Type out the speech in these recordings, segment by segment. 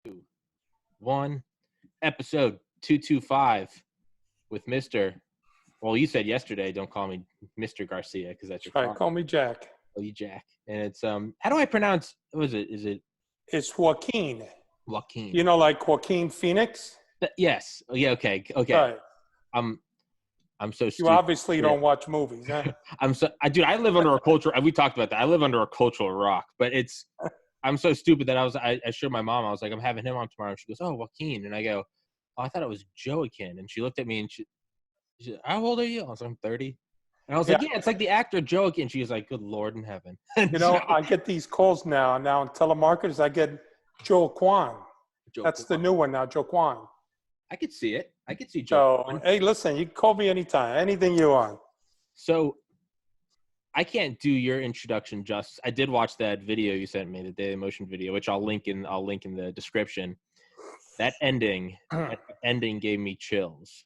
Two, one, episode 225 with Mr. Well, you said yesterday, don't call me Mr. Garcia because that's your Right, call me Jack. Oh, you Jack. And it's how do I pronounce? What is it? Is it It's Joaquin. Joaquin? You know, like Joaquin Phoenix? Yes. Oh, yeah. Okay. Okay. Right. I'm so You stupid. obviously don't watch movies, huh? Dude, I live under a cultural. We talked about that. I live under a cultural rock, but I'm so stupid that I showed my mom. I was like, I'm having him on tomorrow. She goes, oh, Joaquin, and I go, oh, I thought it was Joaquin, and she looked at me and she said, how old are you? I was like, I'm 30. And I was like, yeah, it's like the actor Joaquin. She was like, good Lord in heaven. You know, I get these calls now in telemarketers. I get Joe Kwan. That's the new one now, Joe Kwan. I could see it. I could see Joe. So, hey, listen, you can call me anytime, anything you want. So I can't do your introduction justice. I did watch that video you sent me, the Daily Motion video, which I'll link in the description. That ending gave me chills.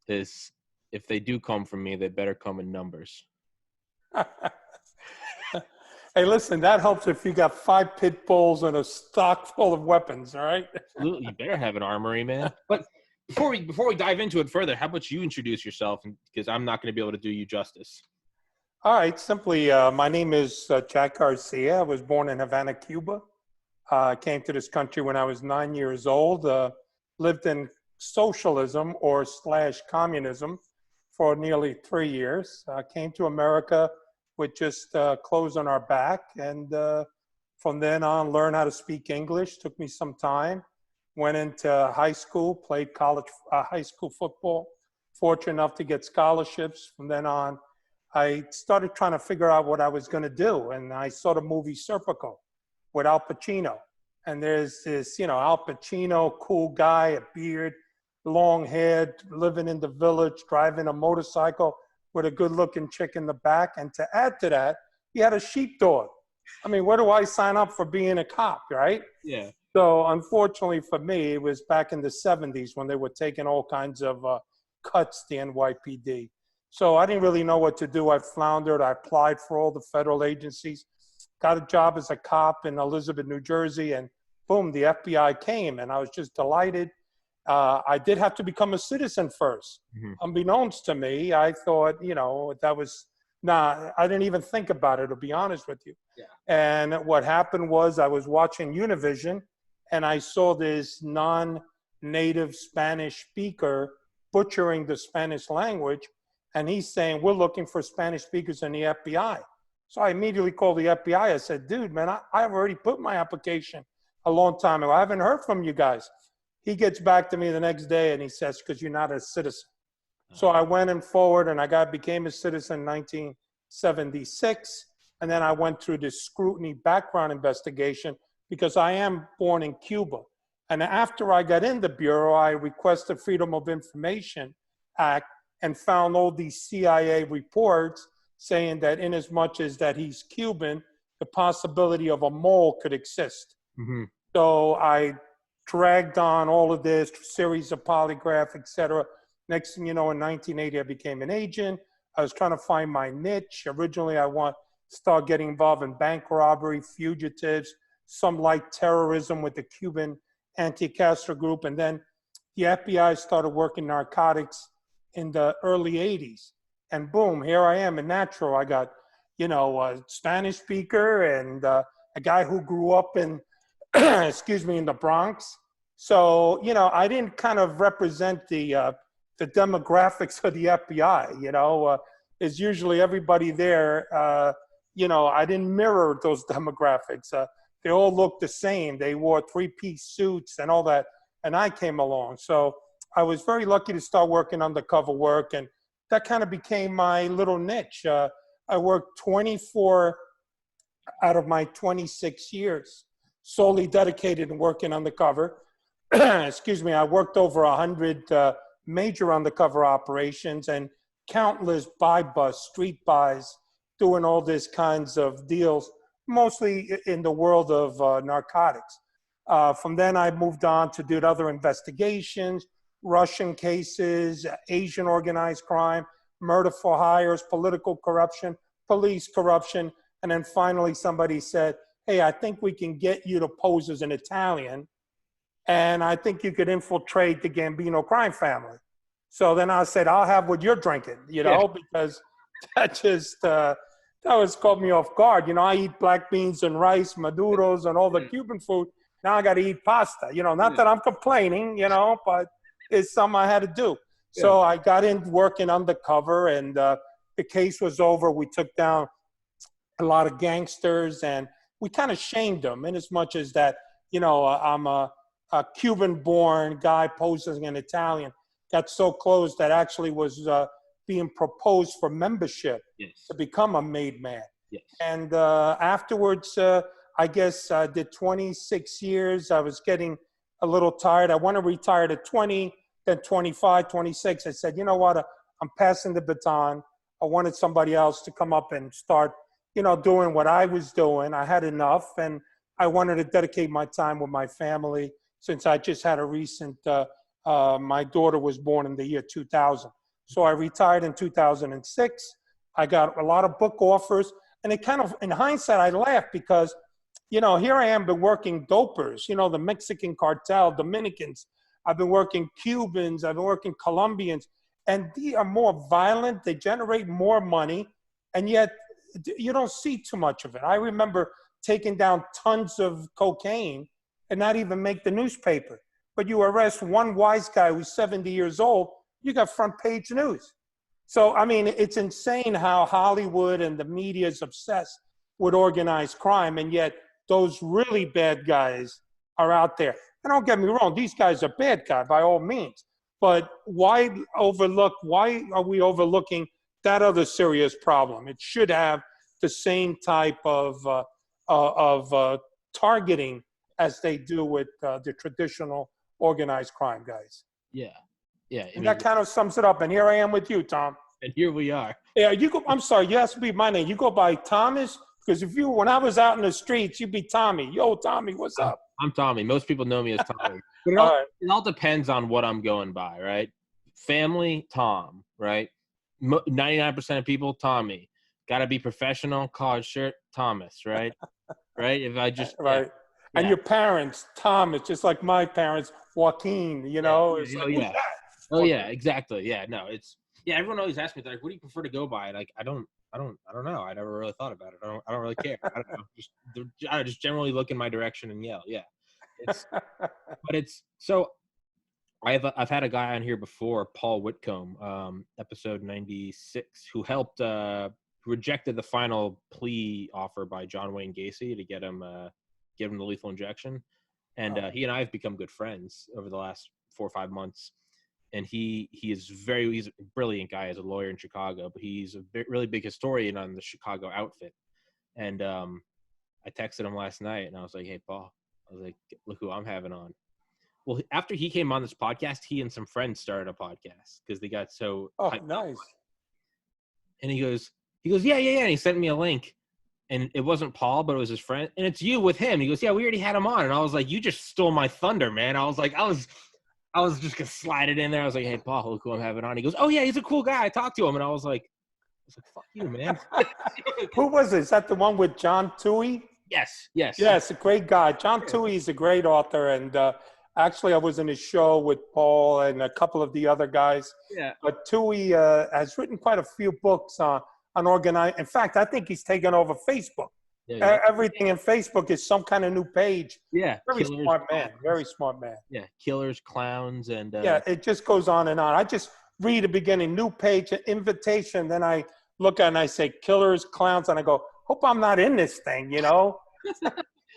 If they do come from me, they better come in numbers. Hey, listen, that helps if you got 5 pit bulls and a stock full of weapons, all right? Absolutely. You better have an armory, man. But before we dive into it further, how about you introduce yourself? Because I'm not going to be able to do you justice. All right, simply, my name is Jack Garcia. I was born in Havana, Cuba. I came to this country when I was 9 years old, lived in socialism or / communism for nearly 3 years. Came to America with just clothes on our back. And from then on, learned how to speak English. Took me some time. Went into high school, played college high school football. Fortunate enough to get scholarships. From then on, I started trying to figure out what I was going to do. And I saw the movie Serpico with Al Pacino. And there's this, Al Pacino, cool guy, a beard, long hair, living in the village, driving a motorcycle with a good-looking chick in the back. And to add to that, he had a sheepdog. I mean, where do I sign up for being a cop, right? Yeah. So unfortunately for me, it was back in the 70s when they were taking all kinds of cuts, the NYPD. So I didn't really know what to do. I floundered. I applied for all the federal agencies, got a job as a cop in Elizabeth, New Jersey, and boom, the FBI came, and I was just delighted. I did have to become a citizen first. Mm-hmm. Unbeknownst to me, I thought, that was, I didn't even think about it, to be honest with you. Yeah. And what happened was I was watching Univision, and I saw this non-native Spanish speaker butchering the Spanish language, and he's saying, we're looking for Spanish speakers in the FBI. So I immediately called the FBI. I said, dude, man, I've already put my application a long time ago. I haven't heard from you guys. He gets back to me the next day and he says, because you're not a citizen. So I went in forward and became a citizen in 1976. And then I went through this scrutiny background investigation because I am born in Cuba. And after I got in the Bureau, I requested Freedom of Information Act and found all these CIA reports saying that in as much as that he's Cuban, the possibility of a mole could exist. Mm-hmm. So I dragged on all of this, series of polygraph, et cetera. Next thing you know, in 1980, I became an agent. I was trying to find my niche. Originally, I want to start getting involved in bank robbery, fugitives, some light terrorism with the Cuban anti-Castro group. And then the FBI started working narcotics in the early 80s. And boom, here I am in natural. I got, a Spanish speaker and a guy who grew up in, in the Bronx. So, I didn't kind of represent the demographics of the FBI, is usually everybody there, I didn't mirror those demographics. They all looked the same. They wore 3-piece suits and all that. And I came along. So I was very lucky to start working undercover work. And that kind of became my little niche. I worked 24 out of my 26 years solely dedicated to working undercover. I worked over 100 major undercover operations and countless buy-bust, street buys, doing all these kinds of deals, mostly in the world of narcotics. From then I moved on to do other investigations, Russian cases, Asian organized crime, murder for hires, political corruption, police corruption, and then finally somebody said, hey, I think we can get you to pose as an Italian and I think you could infiltrate the Gambino crime family. So then I said, I'll have what you're drinking, because that just that was caught me off guard. I eat black beans and rice, maduros, and all the Cuban food. Now I got to eat pasta. Not that I'm complaining, but it's something I had to do. So I got in working undercover, and the case was over. We took down a lot of gangsters, and we kind of shamed them in as much as that, I'm a Cuban-born guy posing an Italian. Got so close that actually was being proposed for membership to become a made man. Yes. And afterwards, I guess I did 26 years. I was getting a little tired. I want to retire at 20, then 25, 26. I said, you know what? I'm passing the baton. I wanted somebody else to come up and start, doing what I was doing. I had enough, and I wanted to dedicate my time with my family since I just had a recent, my daughter was born in the year 2000. So I retired in 2006. I got a lot of book offers, and it kind of, in hindsight, I laughed because, here I am, been working dopers, the Mexican cartel, Dominicans. I've been working Cubans. I've been working Colombians, and they are more violent. They generate more money, and yet you don't see too much of it. I remember taking down tons of cocaine and not even make the newspaper. But you arrest one wise guy who's 70 years old, you got front page news. So, I mean, it's insane how Hollywood and the media is obsessed with organized crime, and yet those really bad guys are out there. And don't get me wrong, these guys are bad guys by all means. But why are we overlooking that other serious problem? It should have the same type of targeting as they do with the traditional organized crime guys. Yeah. And that kind of sums it up. And here I am with you, Tom. And here we are. Yeah, you go. I'm sorry, you have to be my name. You go by Thomas, because when I was out in the streets, you'd be Tommy. Yo, Tommy, what's up? I'm Tommy. Most people know me as Tommy. But it all depends on what I'm going by, right? Family, Tom, right? 99% of people, Tommy. Got to be professional, collared shirt, Thomas, right? Right? If I just right. Yeah. And your parents, Thomas, just like my parents, Joaquin. Oh yeah, exactly. Yeah, no, it's everyone always asks me, like, what do you prefer to go by? Like, I don't know. I never really thought about it. I don't really care. I don't know. I just generally look in my direction and yell. Yeah. So I've had a guy on here before, Paul Whitcomb, episode 96, who helped rejected the final plea offer by John Wayne Gacy to get him the lethal injection. And he and I have become good friends over the last 4 or 5 months. And he's a brilliant guy as a lawyer in Chicago, but he's a really big historian on the Chicago outfit. And I texted him last night and I was like, hey, Paul, I was like, look who I'm having on. Well, after he came on this podcast, he and some friends started a podcast because they got so nice. And he goes, yeah. And he sent me a link. And it wasn't Paul, but it was his friend. And it's you with him. He goes, yeah, we already had him on. And I was like, you just stole my thunder, man. I was like, I was just going to slide it in there. I was like, hey, Paul, look who I'm having on. He goes, oh, yeah, he's a cool guy. I talked to him. And I was like, fuck you, man. Who was it? Is that the one with John Toohey? Yes. Yes, a great guy. John Toohey is a great author. And actually, I was in his show with Paul and a couple of the other guys. Yeah. But Toohey has written quite a few books on organized. In fact, I think he's taken over Facebook. Yeah. Everything in Facebook is some kind of new page. Yeah. Very smart man. Yeah. Killers, clowns, and yeah, it just goes on and on. I just read the beginning, new page, invitation. Then I look at it and I say killers, clowns, and I go, hope I'm not in this thing,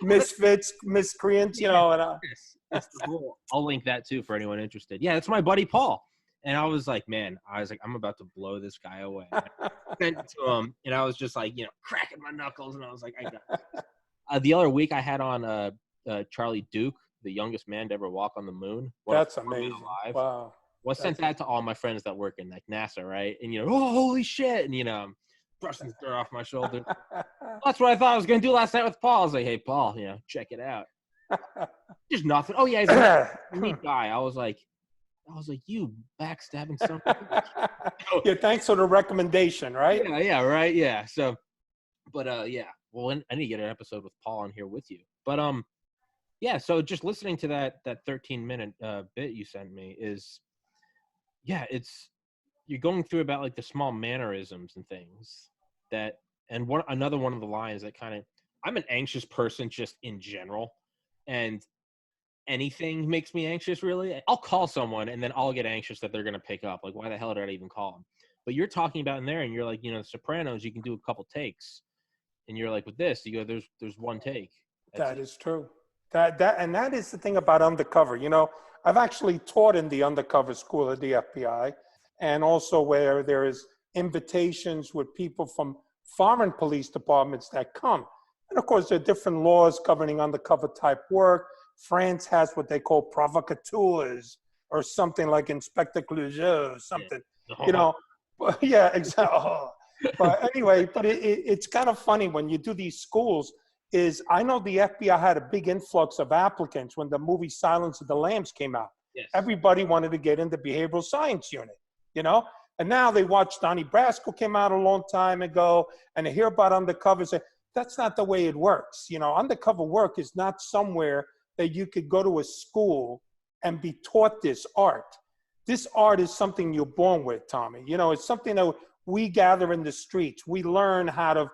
misfits, miscreants, And that's the goal. I'll link that too for anyone interested. Yeah, that's my buddy Paul. And I was like, I'm about to blow this guy away. I sent it to him, and I was just like, cracking my knuckles, and I was like, I got this. The other week I had on Charlie Duke, the youngest man to ever walk on the moon. That's amazing. Alive. Wow. Well, I sent that to all my friends that work in like NASA, right? And oh, holy shit! And I'm brushing the dirt off my shoulder. That's what I thought I was gonna do last night with Paul. I was like, hey, Paul, check it out. Just nothing. Oh yeah, he's a neat guy. I was like, you backstabbing son of a bitch. Yeah, thanks for the recommendation, right? Yeah, right, yeah. So, but yeah. Well, I need to get an episode with Paul on here with you. But Yeah, so just listening to that 13-minute bit you sent me is, yeah, it's you're going through about like the small mannerisms and things that, and another one of the lines that kind of, I'm an anxious person just in general, and anything makes me anxious really. I'll call someone and then I'll get anxious that they're going to pick up. Like, why the hell did I even call them? But you're talking about in there and you're like, The Sopranos, you can do a couple takes. And you're like, with this, you go, there's one take. That's That it. is true. That is the thing about undercover. I've actually taught in the undercover school of the FBI, and also where there is invitations with people from foreign police departments that come. And of course, there are different laws governing undercover type work. France has what they call provocateurs, or something like Inspector Clouseau or something. You Yeah. know, yeah, exactly. But anyway, it's kind of funny when you do these schools. Is I know the FBI had a big influx of applicants when the movie Silence of the Lambs came out. Yes. Everybody wanted to get into behavioral science unit, you know? And now they watch Donnie Brasco came out a long time ago, and they hear about undercover. Say, that's not the way it works. Undercover work is not somewhere that you could go to a school and be taught this art. This art is something you're born with, Tommy. It's something that we gather in the streets. We learn how to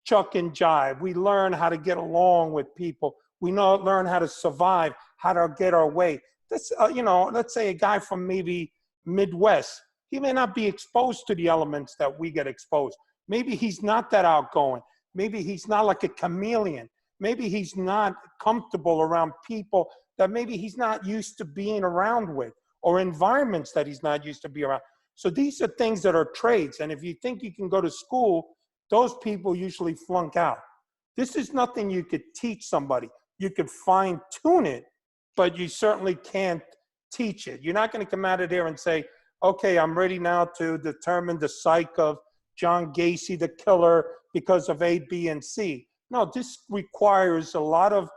chuck and jive. We learn how to get along with people. We learn how to survive, how to get our way. That's, let's say a guy from maybe Midwest, he may not be exposed to the elements that we get exposed. Maybe he's not that outgoing. Maybe he's not like a chameleon. Maybe he's not comfortable around people that maybe he's not used to being around with, or environments that he's not used to be around. So these are things that are trades. And if you think you can go to school, those people usually flunk out. This is nothing you could teach somebody. You could fine tune it, but you certainly can't teach it. You're not going to come out of there and say, okay, I'm ready now to determine the psyche of John Gacy, the killer, because of A, B, and C. No, this requires a lot of,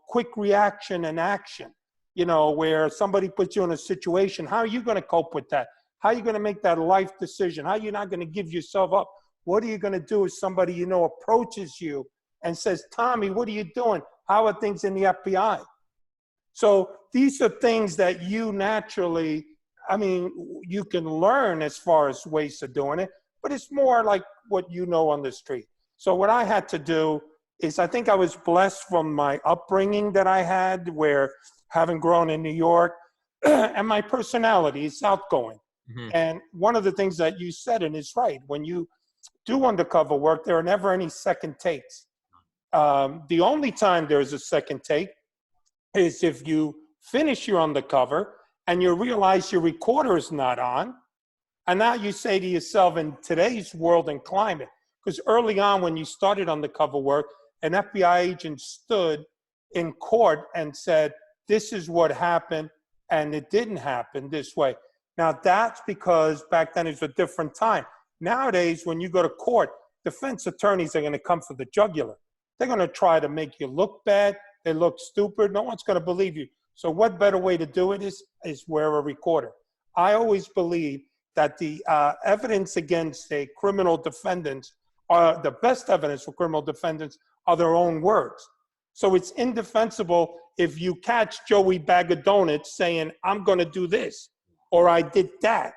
quick reaction and action, where somebody puts you in a situation. How are you going to cope with that? How are you going to make that life decision? How are you not going to give yourself up? What are you going to do if somebody approaches you and says, Tommy, what are you doing? How are things in the FBI? So these are things that you naturally, you can learn as far as ways of doing it, but it's more like what on the street. So what I had to do is, I think I was blessed from my upbringing that I had, where having grown in New York, and my personality is outgoing. Mm-hmm. And one of the things that you said, and it's right, when you do undercover work, there are never any second takes. The only time there's a second take is if you finish your undercover and you realize your recorder is not on. And now you say to yourself, in today's world and climate, because early on when you started undercover work, an FBI agent stood in court and said, this is what happened, and it didn't happen this way. Now that's because back then it was a different time. Nowadays, when you go to court, defense attorneys are going to come for the jugular. They're going to try to make you look bad. They look stupid. No one's going to believe you. So what better way to do it is wear a recorder. I always believe that the evidence against a criminal defendant, the best evidence for criminal defendants, are their own words. So it's indefensible if you catch Joey Bag of Donuts saying, I'm going to do this, or I did that.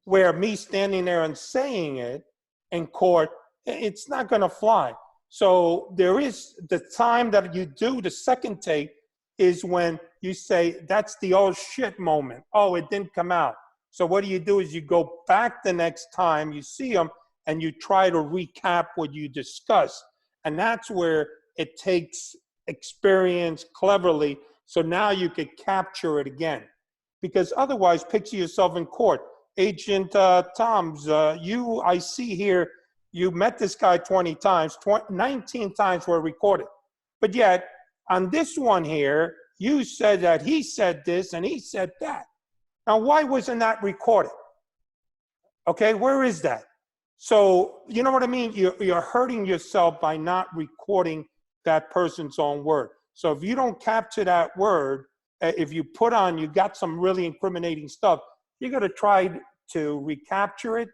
Where me standing there and saying it in court, it's not going to fly. So there is the time that you do the second take is when you say, that's the oh shit moment. Oh, it didn't come out. So what you do is you go back the next time you see them and you try to recap what you discussed. And that's where it takes experience cleverly. So now you could capture it again. Because otherwise, picture yourself in court. Agent Toms, I see here, you met this guy 20 times, 19 times were recorded. But yet, on this one here, you said that he said this and he said that. Now, why wasn't that recorded? Okay, where is that? So, you know what I mean? You're hurting yourself by not recording that person's own word. So if you don't capture that word, if you got some really incriminating stuff, you're going to try to recapture it,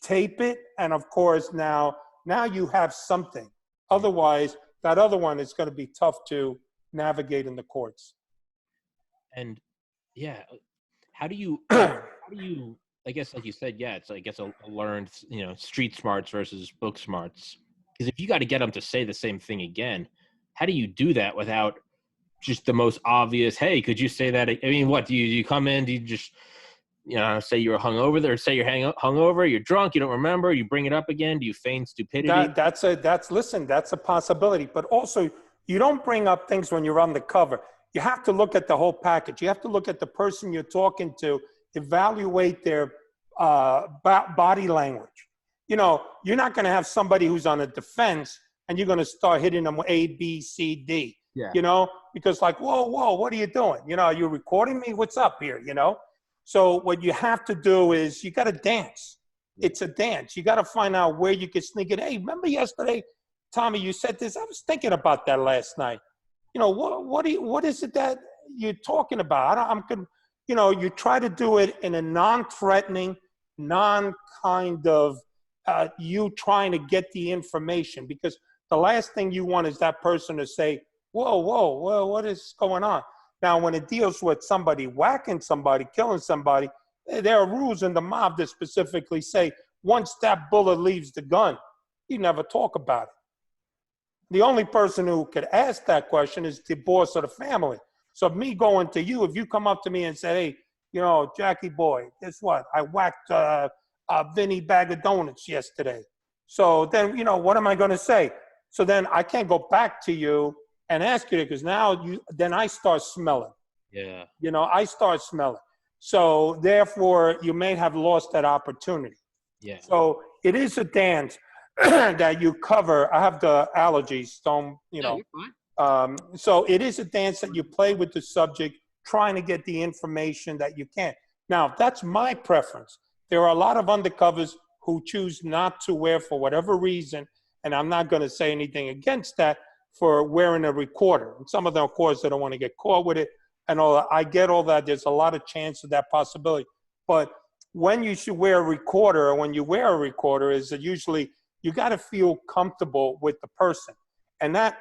tape it, and of course now you have something. Otherwise, that other one is going to be tough to navigate in the courts. And yeah, how do you, I guess, like you said, yeah, it's, I guess, a learned, street smarts versus book smarts. Because if you got to get them to say the same thing again, how do you do that without just the most obvious, hey, could you say that? I mean, what, do you come in, do you just, say you were hungover there, say you're hungover, you're drunk, you don't remember, you bring it up again, do you feign stupidity? That's a possibility. But also, you don't bring up things when you're on the cover. You have to look at the whole package. You have to look at the person you're talking to, evaluate their body language. You're not going to have somebody who's on a defense and you're going to start hitting them with A, B, C, D. Yeah. Because like, whoa, what are you doing? You're recording me? What's up here? So what you have to do is you got to dance. It's a dance. You got to find out where you can sneak it. Hey, remember yesterday, Tommy, you said this? I was thinking about that last night. What is it that you're talking about? You try to do it in a non-threatening, non-kind of you trying to get the information, because the last thing you want is that person to say, whoa, what is going on? Now, when it deals with somebody whacking somebody, killing somebody, there are rules in the mob that specifically say, once that bullet leaves the gun, you never talk about it. The only person who could ask that question is the boss of the family. So me going to you, if you come up to me and say, hey, Jackie boy, guess what? I whacked Vinny bag of donuts yesterday. So then, what am I going to say? So then I can't go back to you and ask you, because then I start smelling. Yeah. I start smelling. So therefore, you may have lost that opportunity. Yeah. So it is a dance that you cover. I have the allergies, so Yeah, you're fine. so it is a dance that you play with the subject, trying to get the information that you can. Now, that's my preference. There are a lot of undercovers who choose not to wear, for whatever reason, and I'm not going to say anything against that, for wearing a recorder. And some of them, of course, they don't want to get caught with it and all that. I get all that. There's a lot of chance of that possibility. But when you should wear a recorder, or when you wear a recorder, is that usually you got to feel comfortable with the person. And that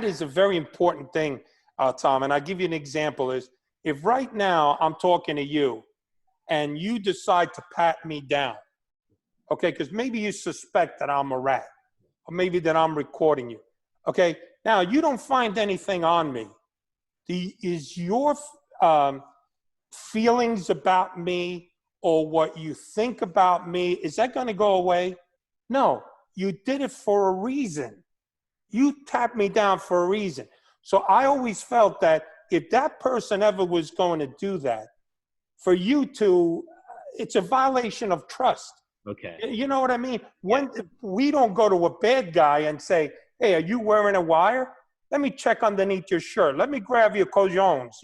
is a very important thing, Tom. And I'll give you an example is, if right now I'm talking to you and you decide to pat me down, okay, because maybe you suspect that I'm a rat, or maybe that I'm recording you, okay? Now, you don't find anything on me. Is your feelings about me, or what you think about me, is that going to go away? No, you did it for a reason. You tapped me down for a reason. So I always felt that if that person ever was going to do that, for you to, it's a violation of trust. Okay. You know what I mean? When we don't go to a bad guy and say, hey, are you wearing a wire? Let me check underneath your shirt. Let me grab your cojons,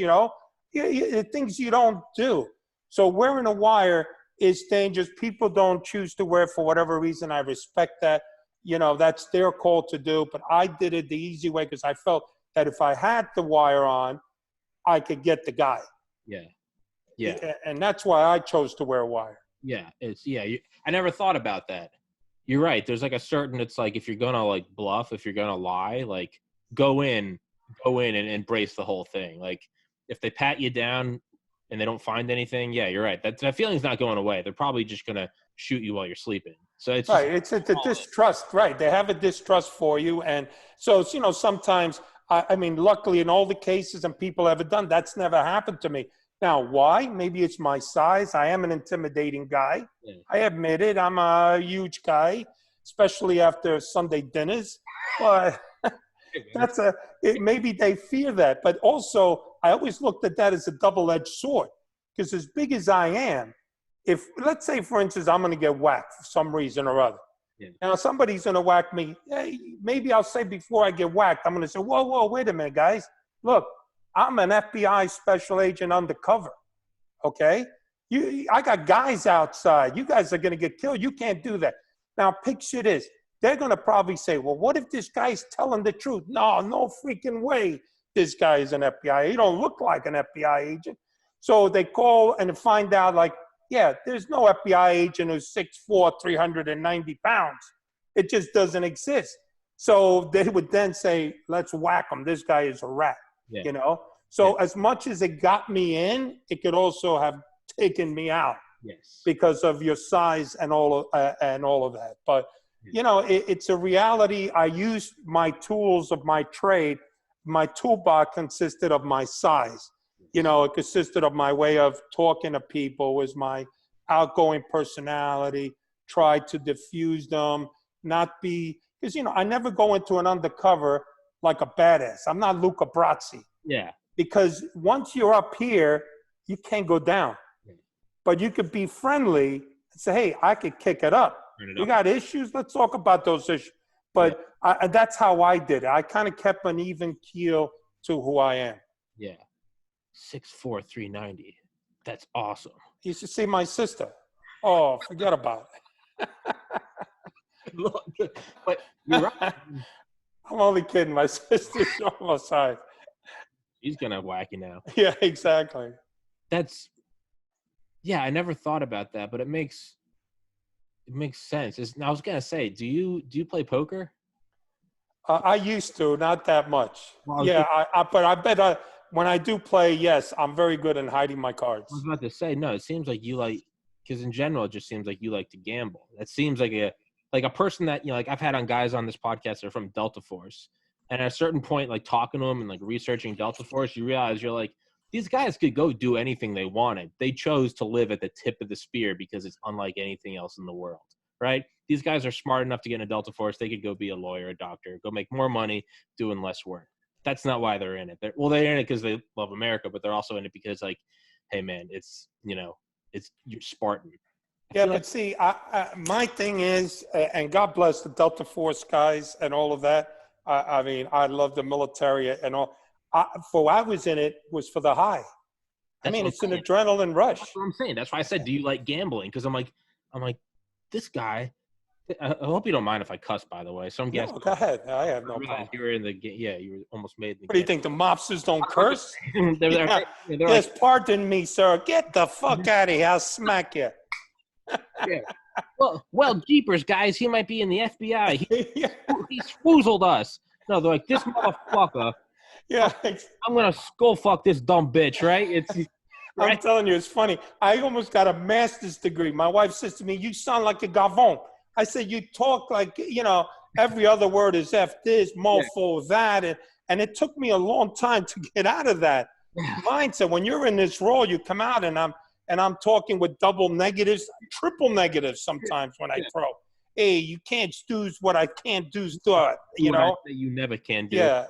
things you don't do. So wearing a wire is dangerous. People don't choose to wear it for whatever reason. I respect that. That's their call to do. But I did it the easy way, because I felt that if I had the wire on, I could get the guy. Yeah. Yeah. And that's why I chose to wear a wire. Yeah. I never thought about that. You're right. There's like a certain, it's like, if you're going to like bluff, if you're going to lie, like go in and embrace the whole thing. Like if they pat you down and they don't find anything, yeah, you're right. That feeling's not going away. They're probably just going to shoot you while you're sleeping. So it's right. It's a distrust, right? They have a distrust for you. And so, sometimes, I mean, luckily in all the cases and people ever done, that's never happened to me. Now, why? Maybe it's my size. I am an intimidating guy. Yeah. I admit it. I'm a huge guy, especially after Sunday dinners. But maybe they fear that. But also, I always looked at that as a double-edged sword, because as big as I am, if, let's say, for instance, I'm going to get whacked for some reason or other. Yeah. Now, somebody's going to whack me. Hey, maybe I'll say before I get whacked, I'm going to say, whoa, wait a minute, guys. Look, I'm an FBI special agent undercover, okay? I got guys outside. You guys are going to get killed. You can't do that. Now, picture this. They're going to probably say, well, what if this guy's telling the truth? No freaking way this guy is an FBI. He don't look like an FBI agent. So they call and find out, like, yeah, there's no FBI agent who's 6'4", 390 pounds. It just doesn't exist. So they would then say, let's whack him. This guy is a rat, Yeah. you know? So as much as it got me in, it could also have taken me out. Yes. Because of your size and all of that. But, you know, it's a reality. I used my tools of my trade. My toolbox consisted of my size. You know, it consisted of my way of talking to people, was my outgoing personality, try to diffuse them, not be, because, you know, I never go into an undercover like a badass. I'm not Luca Brasi. Yeah. Because once you're up here, you can't go down. But you could be friendly and say, hey, I could kick it up. You got issues? Let's talk about those issues. But that's how I did it. I kind of kept an even keel to who I am. Yeah. 6'4", 390. That's awesome. You should see my sister. Oh, forget about it. But you're right. I'm only kidding. My sister's almost size. He's going to whack you now. Yeah, exactly. Yeah, I never thought about that, but it makes sense. I was gonna say, do you play poker? I used to, not that much. Well, yeah, but I bet when I do play, yes, I'm very good in hiding my cards. I was about to say, no, it seems like you like, because in general, it just seems like you like to gamble. That seems like a person that, you know, like I've had on guys on this podcast that are from Delta Force, and at a certain point, like talking to them and like researching Delta Force, you realize you're like, these guys could go do anything they wanted. They chose to live at the tip of the spear because it's unlike anything else in the world, right? These guys are smart enough to get into Delta Force. They could go be a lawyer, a doctor, go make more money doing less work. That's not why they're in it. They're in it because they love America, but they're also in it because, like, hey, man, it's, you know, you're Spartan. Yeah, but see, my thing is, and God bless the Delta Force guys and all of that. I mean, I love the military and all. For I was in it was for the high. I mean, it's an adrenaline rush. That's what I'm saying. That's why I said, do you like gambling? Because I'm like, this guy. I hope you don't mind if I cuss, by the way. Some guests. No, go ahead. I have no problem. You were in the game. Yeah, you were almost made in the What do you think? The mobsters don't curse? they're yes, like, pardon me, sir. Get the fuck out of here. I'll smack you. Yeah. Well, jeepers, guys. He might be in the FBI. He swoozled us. No, they're like, this motherfucker. Yeah, I'm gonna skull fuck this dumb bitch, right? I'm telling you, it's funny. I almost got a master's degree. My wife says to me, "You sound like a Gavon." I said, "You talk like, you know, every other word is f this, mofo, that," and it took me a long time to get out of that mindset. When you're in this role, you come out and I'm talking with double negatives, triple negatives sometimes when I throw. Hey, you can't do what I can't do. You know, you never can do. Yeah.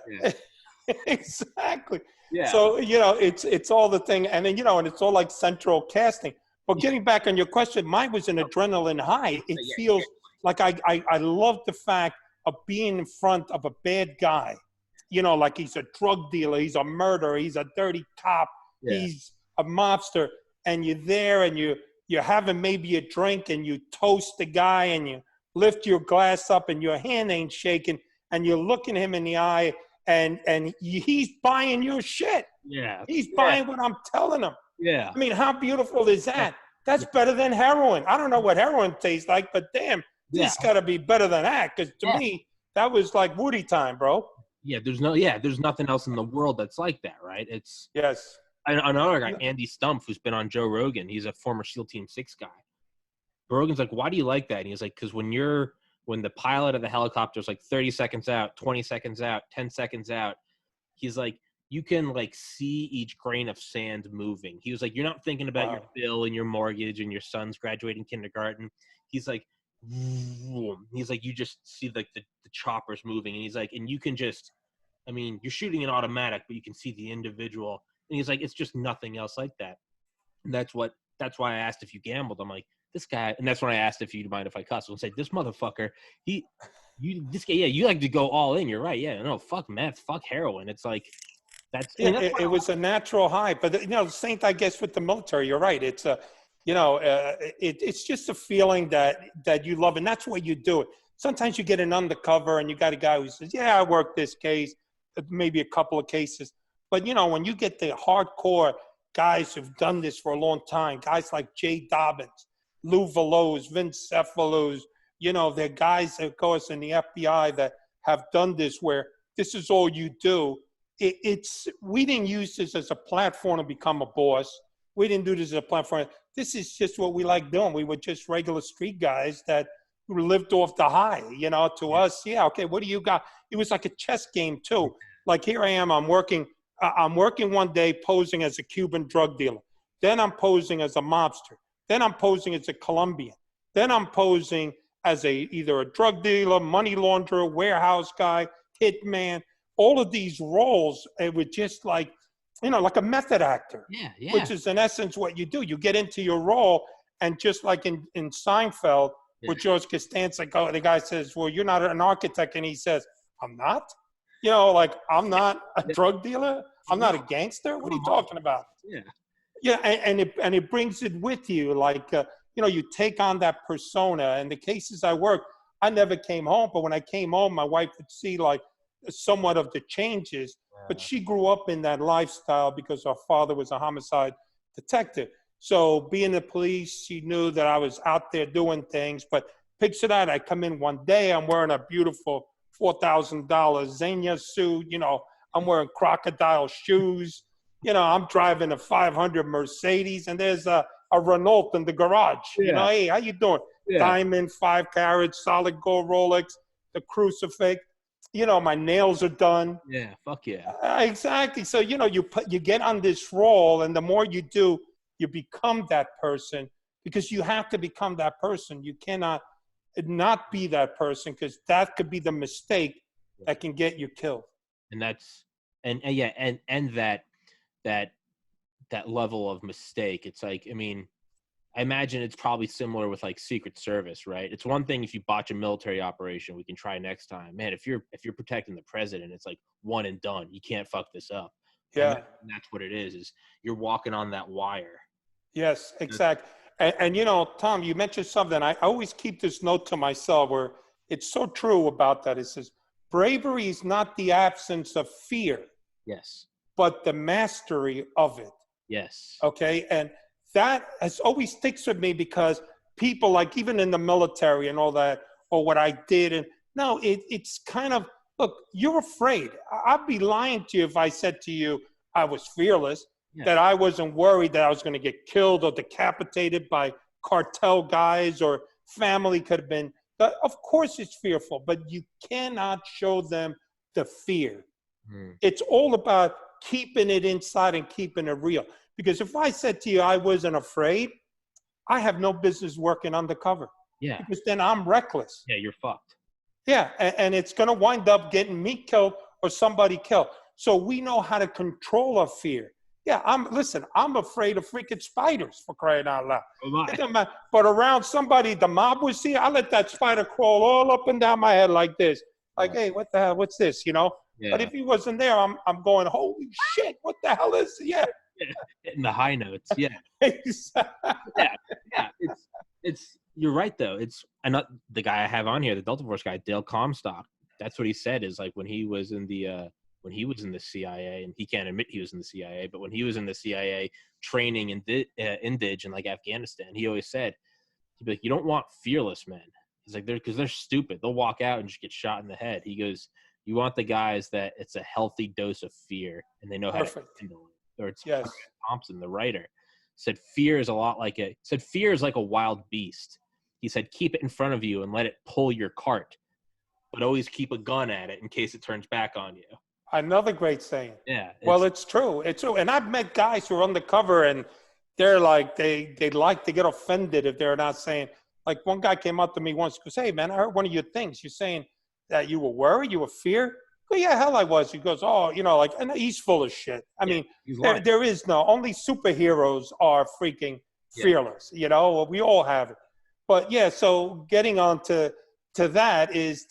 Exactly. Yeah. So, you know, it's all the thing. And then, you know, and it's all like central casting. But getting back on your question, mine was an adrenaline high. It feels like I love the fact of being in front of a bad guy. You know, like he's a drug dealer, he's a murderer, he's a dirty cop, he's a mobster. And you're there and you're having maybe a drink and you toast the guy and you lift your glass up and your hand ain't shaking and you're looking him in the eye. And he's buying your shit. Yeah. He's buying what I'm telling him. Yeah. I mean, how beautiful is that? That's better than heroin. I don't know what heroin tastes like, but damn, this got to be better than that. Because to me, that was like Woody time, bro. Yeah, there's nothing else in the world that's like that, right? It's another guy, Andy Stumpf, who's been on Joe Rogan. He's a former SEAL Team 6 guy. Rogan's like, why do you like that? And he's like, because when the pilot of the helicopter is like 30 seconds out, 20 seconds out, 10 seconds out, he's like, you can like see each grain of sand moving. He was like, you're not thinking about your bill and your mortgage and your son's graduating kindergarten. He's like, you just see like the choppers moving. And he's like, and you can just, I mean, you're shooting an automatic, but you can see the individual. And he's like, it's just nothing else like that. And that's why I asked if you gambled. I'm like, this guy, and that's when I asked if you'd mind if I cuss. And say, this motherfucker, this guy, you like to go all in. You're right. Yeah, no, fuck meth, fuck heroin. It's like, it was a natural high. But, you know, same, I guess, with the military, you're right. It's it's just a feeling that you love, and that's why you do it. Sometimes you get an undercover and you got a guy who says, yeah, I worked this case, maybe a couple of cases. But, you know, when you get the hardcore guys who've done this for a long time, guys like Jay Dobbins, Lou Veloz, Vince Cefalos, you know, they're guys, of course, in the FBI that have done this where this is all you do. We didn't use this as a platform to become a boss. We didn't do this as a platform. This is just what we like doing. We were just regular street guys that lived off the high, you know, to us. Yeah. Okay. What do you got? It was like a chess game too. Like here I am, I'm working one day posing as a Cuban drug dealer. Then I'm posing as a mobster. Then I'm posing as a Colombian. Then I'm posing as either a drug dealer, money launderer, warehouse guy, hitman. All of these roles, it was just like, you know, like a method actor. Yeah. Which is in essence what you do. You get into your role, and just like in Seinfeld, with George Costanza, the guy says, well, you're not an architect. And he says, I'm not? You know, like, I'm not a drug dealer? I'm not a gangster? What are you talking about? Yeah, and it brings it with you. Like, you know, you take on that persona. And the cases I worked, I never came home. But when I came home, my wife would see, like, somewhat of the changes. But she grew up in that lifestyle because her father was a homicide detective. So being the police, she knew that I was out there doing things. But picture that, I come in one day, I'm wearing a beautiful $4,000 Zegna suit. You know, I'm wearing crocodile shoes. You know, I'm driving a 500 Mercedes, and there's a Renault in the garage. You know, hey, how you doing? Diamond, 5 carats, solid gold Rolex, the crucifix. You know, my nails are done. Yeah, fuck yeah. Exactly. So, you know, you get on this role, and the more you do, you become that person, because you have to become that person. You cannot not be that person, because that could be the mistake that can get you killed. And that's and that level of mistake. It's like, I mean, I imagine it's probably similar with like Secret Service, right? It's one thing if you botch a military operation, we can try next time. Man, if you're protecting the president, it's like one and done. You can't fuck this up. Yeah. And that's what it is you're walking on that wire. Yes, exactly. And you know, Tom, you mentioned something. I always keep this note to myself where it's so true about that. It says, bravery is not the absence of fear. Yes. But the mastery of it. Yes. Okay. And that has always sticks with me, because people, like, even in the military and all that, or what I did, and no, it's kind of, look, you're afraid. I'd be lying to you if I said to you I was fearless, that I wasn't worried that I was going to get killed or decapitated by cartel guys, or family could have been. Of course it's fearful, but you cannot show them the fear. It's all about keeping it inside and keeping it real. Because if I said to you I wasn't afraid, I have no business working undercover. Yeah. Because then I'm reckless. Yeah, you're fucked. Yeah, and it's going to wind up getting me killed or somebody killed. So we know how to control our fear. Yeah, I'm afraid of freaking spiders, for crying out loud. But around somebody, the mob was here, I let that spider crawl all up and down my head like this. Like, hey, what the hell? What's this? You know? Yeah. But if he wasn't there, I'm going, holy shit, what the hell is it? Yeah. Hitting the high notes. Yeah. Exactly. Yeah. It's you're right though. It's the guy I have on here, the Delta Force guy, Dale Comstock. That's what he said, is like when he was in the CIA, and he can't admit he was in the CIA, but when he was in the CIA training in Indige and like Afghanistan, he always said, he'd be like, you don't want fearless men. He's like, because they're stupid. They'll walk out and just get shot in the head. He goes, you want the guys that it's a healthy dose of fear and they know how to handle it. Or it's Thompson, the writer, said fear is like a wild beast. He said, keep it in front of you and let it pull your cart, but always keep a gun at it in case it turns back on you. Another great saying. Yeah. Well, it's true. It's true. And I've met guys who are undercover, and they're like, they get offended if they're not saying, like, one guy came up to me once and goes, hey man, I heard one of your things. You're saying that you were worried, you were feared. Well, yeah, hell I was. He goes, oh, you know, like, and he's full of shit. I mean, there is only superheroes are freaking fearless. You know, we all have it. But yeah, so getting on to that is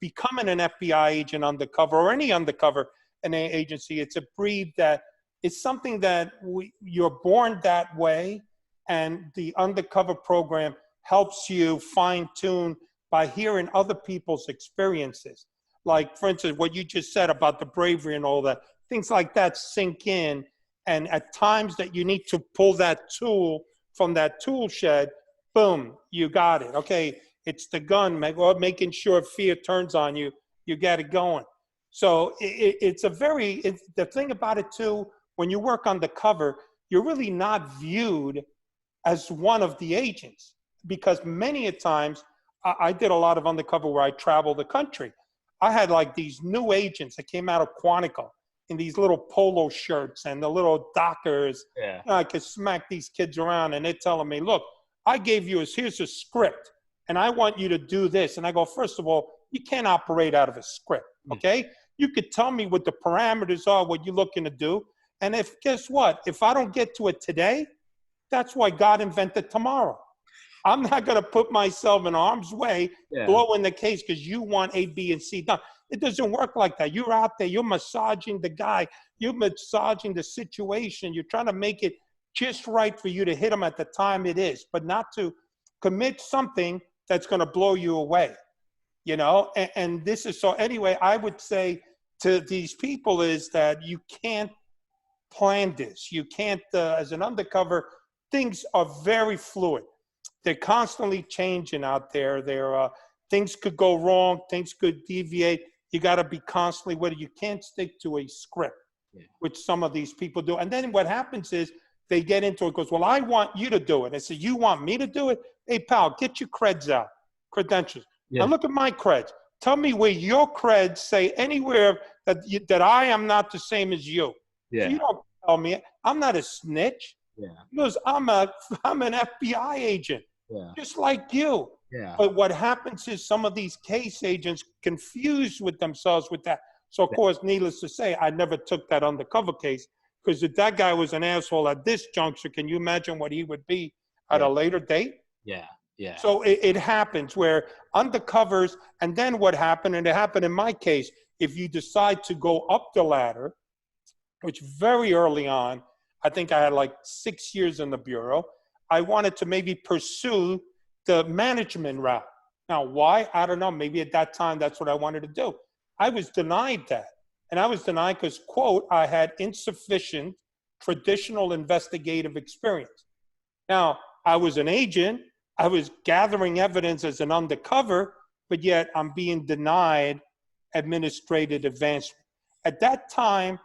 becoming an FBI agent undercover, or any undercover in an agency. It's a breed that it's something that you're born that way, and the undercover program helps you fine tune by hearing other people's experiences. Like, for instance, what you just said about the bravery and all that, things like that sink in. And at times that you need to pull that tool from that tool shed, boom, you got it. Okay, it's the gun, making sure fear turns on you. you got it going. So it's the thing about it too, when you work undercover, you're really not viewed as one of the agents, because many a times I did a lot of undercover where I traveled the country. I had like these new agents that came out of Quantico in these little polo shirts and the little dockers. Yeah. I could smack these kids around and they're telling me, look, I gave you here's a script and I want you to do this. And I go, first of all, you can't operate out of a script, okay? You could tell me what the parameters are, what you're looking to do. And guess what? If I don't get to it today, that's why God invented tomorrow. I'm not going to put myself in harm's way, blowing the case because you want A, B, and C done. It doesn't work like that. You're out there, you're massaging the guy, you're massaging the situation. You're trying to make it just right for you to hit him at the time it is, but not to commit something that's going to blow you away, you know? And this is, so anyway, I would say to these people is that you can't plan this. You can't, as an undercover, things are very fluid. They're constantly changing out there. Things could go wrong. Things could deviate. You got to be constantly with it. You can't stick to a script, which some of these people do. And then what happens is they get into it, goes, well, I want you to do it. I say, you want me to do it? Hey, pal, get your creds out, credentials. Now look at my creds. Tell me where your creds say anywhere that I am not the same as you. Yeah. So you don't tell me. I'm not a snitch. Yeah. Because I'm an FBI agent, just like you. Yeah. But what happens is some of these case agents confused with themselves with that. So, of course, needless to say, I never took that undercover case, because if that guy was an asshole at this juncture, can you imagine what he would be at a later date? Yeah. Yeah. So it happens where undercovers, and then what happened, and it happened in my case, if you decide to go up the ladder, which very early on, I think I had like 6 years in the Bureau, I wanted to maybe pursue the management route. Now, why? I don't know. Maybe at that time, that's what I wanted to do. I was denied that. And I was denied because, quote, I had insufficient traditional investigative experience. Now, I was an agent. I was gathering evidence as an undercover, but yet I'm being denied administrative advancement. At that time,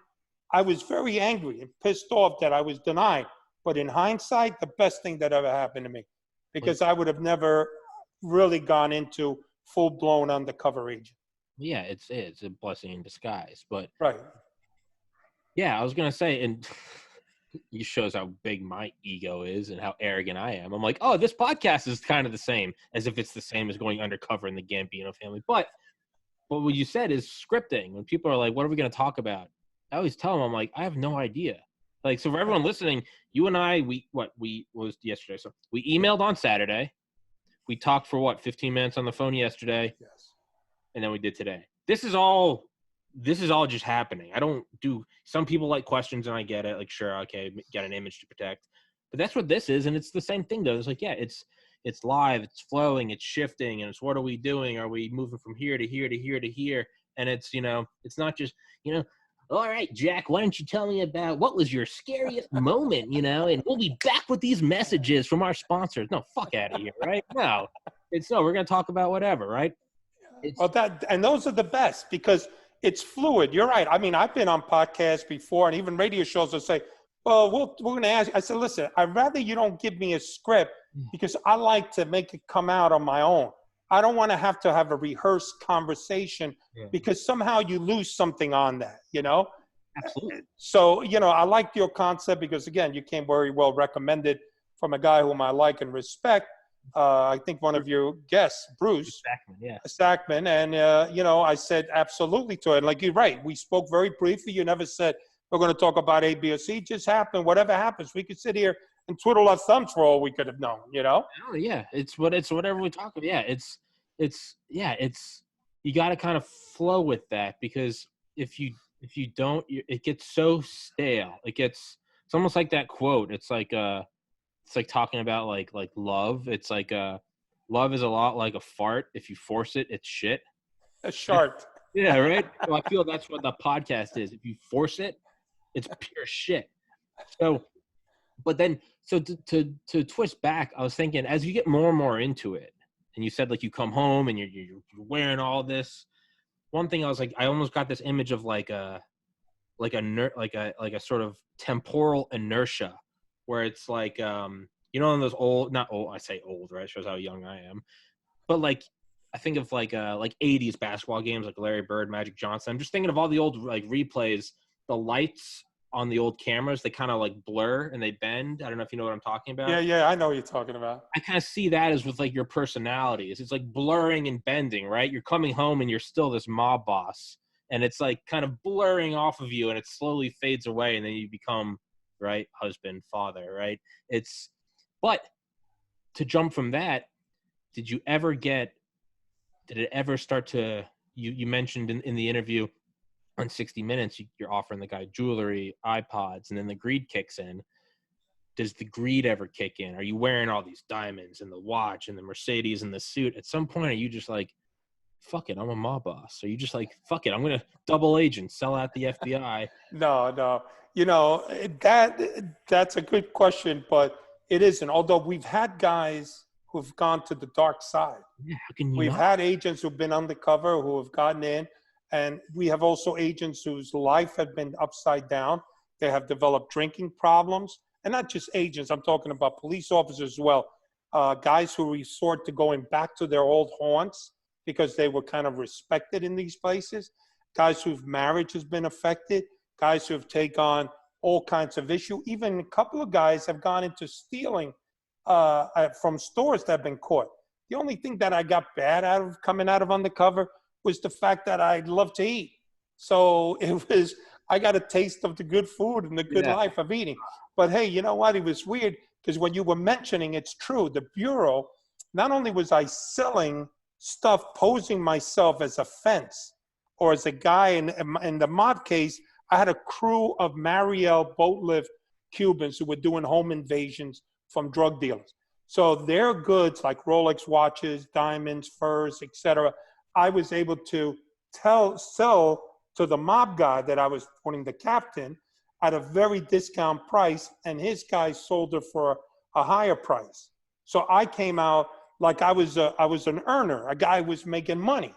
I was very angry and pissed off that I was denied. But in hindsight, the best thing that ever happened to me, because I would have never really gone into full-blown undercover agent. Yeah, it's a blessing in disguise. But right. Yeah, I was gonna say, and it shows how big my ego is and how arrogant I am. I'm like, oh, this podcast is kind of the same, as if it's the same as going undercover in the Gambino family. But what you said is scripting. When people are like, what are we gonna talk about? I always tell them, I'm like, I have no idea. Like, so for everyone listening, you and I, what was yesterday? So we emailed on Saturday. We talked for 15 minutes on the phone yesterday. Yes. And then we did today. This is all just happening. I don't do, some people like questions and I get it. Like, sure, okay, got an image to protect. But that's what this is. And it's the same thing though. It's like, yeah, it's live, it's flowing, it's shifting. And it's, what are we doing? Are we moving from here to here to here to here? And it's, it's not just, all right, Jack, why don't you tell me about what was your scariest moment, and we'll be back with these messages from our sponsors. No, fuck out of here, right? No, we're going to talk about whatever, right? And those are the best because it's fluid. You're right. I mean, I've been on podcasts before and even radio shows that say, well, we're going to ask you. I said, listen, I'd rather you don't give me a script because I like to make it come out on my own. I don't want to have a rehearsed conversation because somehow you lose something on that, Absolutely. So, I liked your concept because, again, you came very well recommended from a guy whom I like and respect. I think one of your guests, Bruce Sackman. And, I said absolutely to it. And like, you're right. We spoke very briefly. You never said we're going to talk about A, B, or C. It just happened. Whatever happens, we could sit here and twiddle our thumbs for all we could have known, Oh, yeah. It's whatever we talk about. Yeah. It's you got to kind of flow with that because if you don't, it gets so stale. It's almost like that quote. It's like talking about like love. It's like love is a lot like a fart. If you force it, it's shit. A shart. Yeah, right. So I feel that's what the podcast is. If you force it, it's pure shit. So, but then to twist back, I was thinking as you get more and more into it, and you said like you come home and you're wearing all this, one thing I was like, I almost got this image of like a like a sort of temporal inertia, where it's like you know, in those old, not old, I say old, right? Shows how young I am, but like I think of like 80s basketball games, like Larry Bird, Magic Johnson. I'm just thinking of all the old like replays, the lights on the old cameras, they kind of like blur and they bend. I don't know if you know what I'm talking about. Yeah, I know what you're talking about. I kind of see that as with like your personalities. It's like blurring and bending, right? You're coming home and you're still this mob boss, and it's like kind of blurring off of you, and it slowly fades away, and then you become, right, husband, father, right? But to jump from that, did you ever get, did it ever start to, you mentioned in the interview on 60 Minutes, you're offering the guy jewelry, iPods, and then the greed kicks in. Does the greed ever kick in? Are you wearing all these diamonds and the watch and the Mercedes and the suit? At some point, are you just like, fuck it, I'm a mob boss? Are you just like, fuck it, I'm going to double agent, sell out the FBI? No. You know, that's a good question, but it isn't. Although we've had guys who've gone to the dark side. Yeah, how can you We've not? had agents who've been undercover who have gotten in, and we have also agents whose life had been upside down. They have developed drinking problems, and not just agents. I'm talking about police officers as well. Guys who resort to going back to their old haunts because they were kind of respected in these places. Guys whose marriage has been affected. Guys who have taken on all kinds of issue. Even a couple of guys have gone into stealing from stores that have been caught. The only thing that I got bad out of coming out of undercover was the fact that I love to eat. So I got a taste of the good food and the good life of eating. But hey, you know what? It was weird because when you were mentioning, it's true. The Bureau, not only was I selling stuff, posing myself as a fence or as a guy in the mob case, I had a crew of Mariel boat lift Cubans who were doing home invasions from drug dealers. So their goods like Rolex watches, diamonds, furs, etc., I was able to sell to the mob guy that I was putting the captain at a very discount price, and his guys sold it for a higher price. So I came out like I was an earner, a guy who was making money,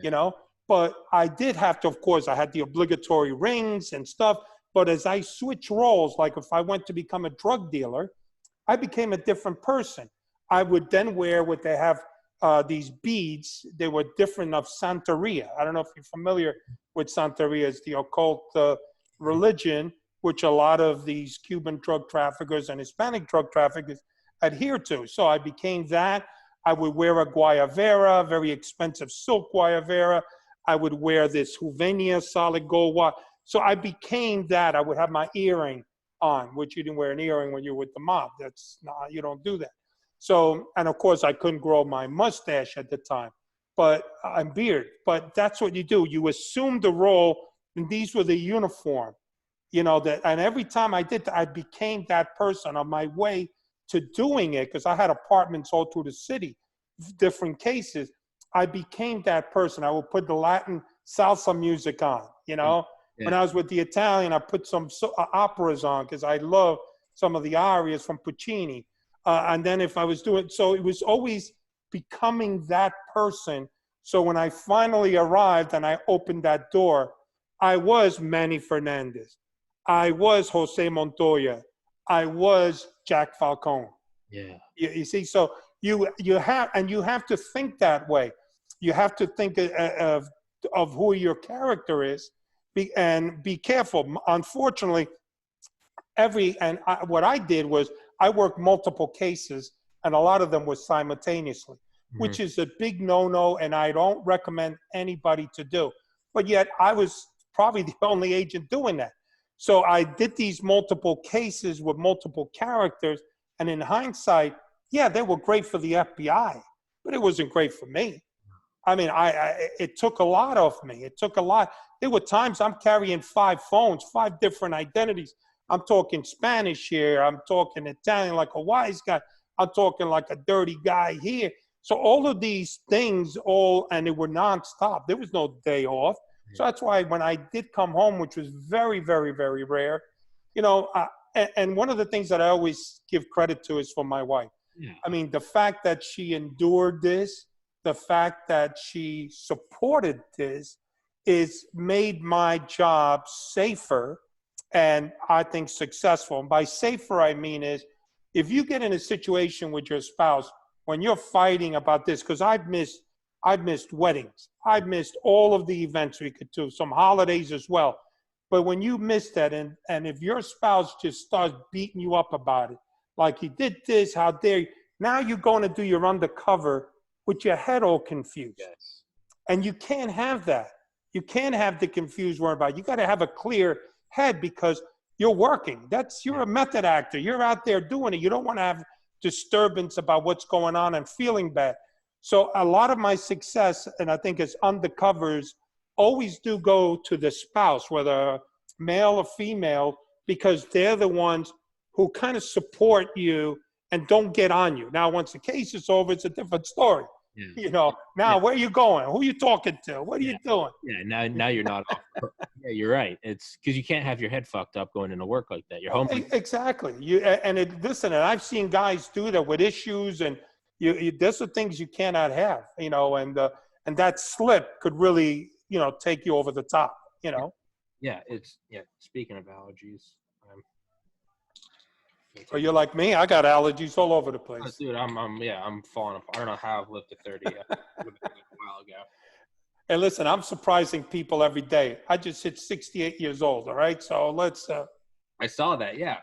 you know. But I did have to, of course, I had the obligatory rings and stuff. But as I switch roles, like if I went to become a drug dealer, I became a different person. I would then wear what they have, these beads. They were different of Santeria. I don't know if you're familiar with Santeria. It's the occult religion, which a lot of these Cuban drug traffickers and Hispanic drug traffickers adhere to. So I became that. I would wear a guayavera, very expensive silk guayavera. I would wear this Juvenia solid gold watch. So I became that. I would have my earring on, which you didn't wear an earring when you're with the mob. That's not, you don't do that. So, and of course I couldn't grow my mustache at the time, but I'm beard. But that's what you do. You assume the role, and these were the uniform, you know, that, and every time I did that, I became that person on my way to doing it, because I had apartments all through the city, different cases. I became that person. I would put the Latin salsa music on, you know. Yeah. When I was with the Italian, I put some operas on because I love some of the arias from Puccini. And then if I was doing, so it was always becoming that person. So when I finally arrived and I opened that door, I was Manny Fernandez. I was Jose Montoya. I was Jack Falcone. Yeah. You see, so you have to think that way. You have to think of who your character is, and be careful. Unfortunately, what I did was I worked multiple cases, and a lot of them were simultaneously, which is a big no-no, and I don't recommend anybody to do. But yet I was probably the only agent doing that. So I did these multiple cases with multiple characters, and in hindsight, yeah, they were great for the FBI, but it wasn't great for me. I mean, it took a lot off me. It took a lot. There were times I'm carrying 5 phones, 5 different identities. I'm talking Spanish here. I'm talking Italian like a wise guy. I'm talking like a dirty guy here. So all of these things, and they were nonstop. There was no day off. So that's why when I did come home, which was very, very, very rare, you know, and one of the things that I always give credit to is for my wife. Yeah. I mean, the fact that she endured this, the fact that she supported this, is made my job safer and I think successful. And by safer, I mean is if you get in a situation with your spouse when you're fighting about this, because I've missed weddings, I've missed all of the events we could do, some holidays as well. But when you miss that, and if your spouse just starts beating you up about it, like you did this, how dare you, now you're going to do your undercover with your head all confused. Yes. And you can't have that. You can't have the confused word about it. You got to have a clear head because you're working. You're a method actor. You're out there doing it. You don't want to have disturbance about what's going on and feeling bad. So a lot of my success, and I think as undercovers, always do go to the spouse, whether male or female, because they're the ones who kind of support you and don't get on you. Now, once the case is over, it's a different story. Yeah. You know, now where are you going? Who are you talking to? What are you doing? Yeah, now you're not off. Yeah, you're right. It's because you can't have your head fucked up going into work like that. You're home. Exactly. Listen, and I've seen guys do that with issues, and there's are things you cannot have, you know, and that slip could really, you know, take you over the top, you know. Yeah, speaking of allergies. So you're like me. I got allergies all over the place. Dude, I'm falling apart. I don't know how I've lived to 30 a while ago. Hey, listen, I'm surprising people every day. I just hit 68 years old. All right, so let's. I saw that. Yeah.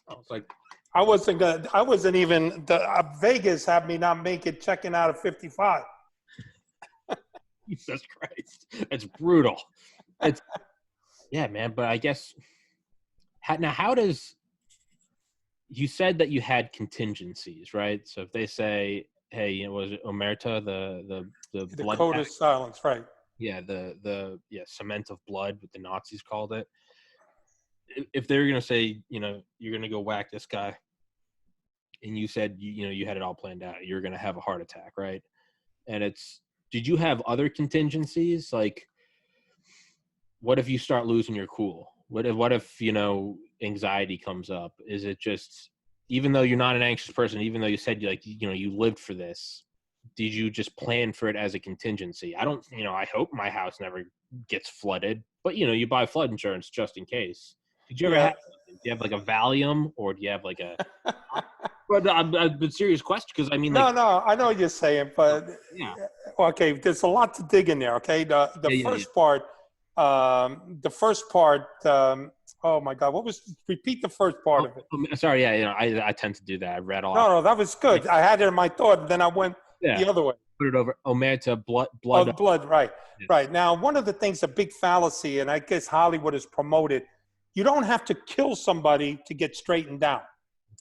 I was like, I wasn't even. Vegas had me not make it checking out at 55. Jesus Christ, it's brutal. It's yeah, man. But I guess how does. You said that you had contingencies, right? So if they say, "Hey, was it Omerta, the blood code of silence," right? Yeah, the cement of blood, what the Nazis called it. If they're gonna say, you know, you're gonna go whack this guy, and you said, you know, you had it all planned out, you're gonna have a heart attack, right? And did you have other contingencies? Like, what if you start losing your cool? What if, you know, anxiety comes up? Is it just, even though you're not an anxious person, even though you said, like, you know, you lived for this, did you just plan for it as a contingency? I don't, you know, I hope my house never gets flooded, but, you know, you buy flood insurance just in case. Did you ever have something? Do you have like a Valium, or do you have like a but a serious question, because I mean, like, no, I know what you're saying, but yeah. Okay, there's a lot to dig in there. Okay, the first part. Oh my God, repeat the first part of it. Sorry, yeah, you know, I tend to do that. I read all. No, that was good. I had it in my thought, and then I went the other way. Put it over Omerta, blood. Oh, blood, right, right. Now, one of the things, a big fallacy, and I guess Hollywood has promoted, you don't have to kill somebody to get straightened down.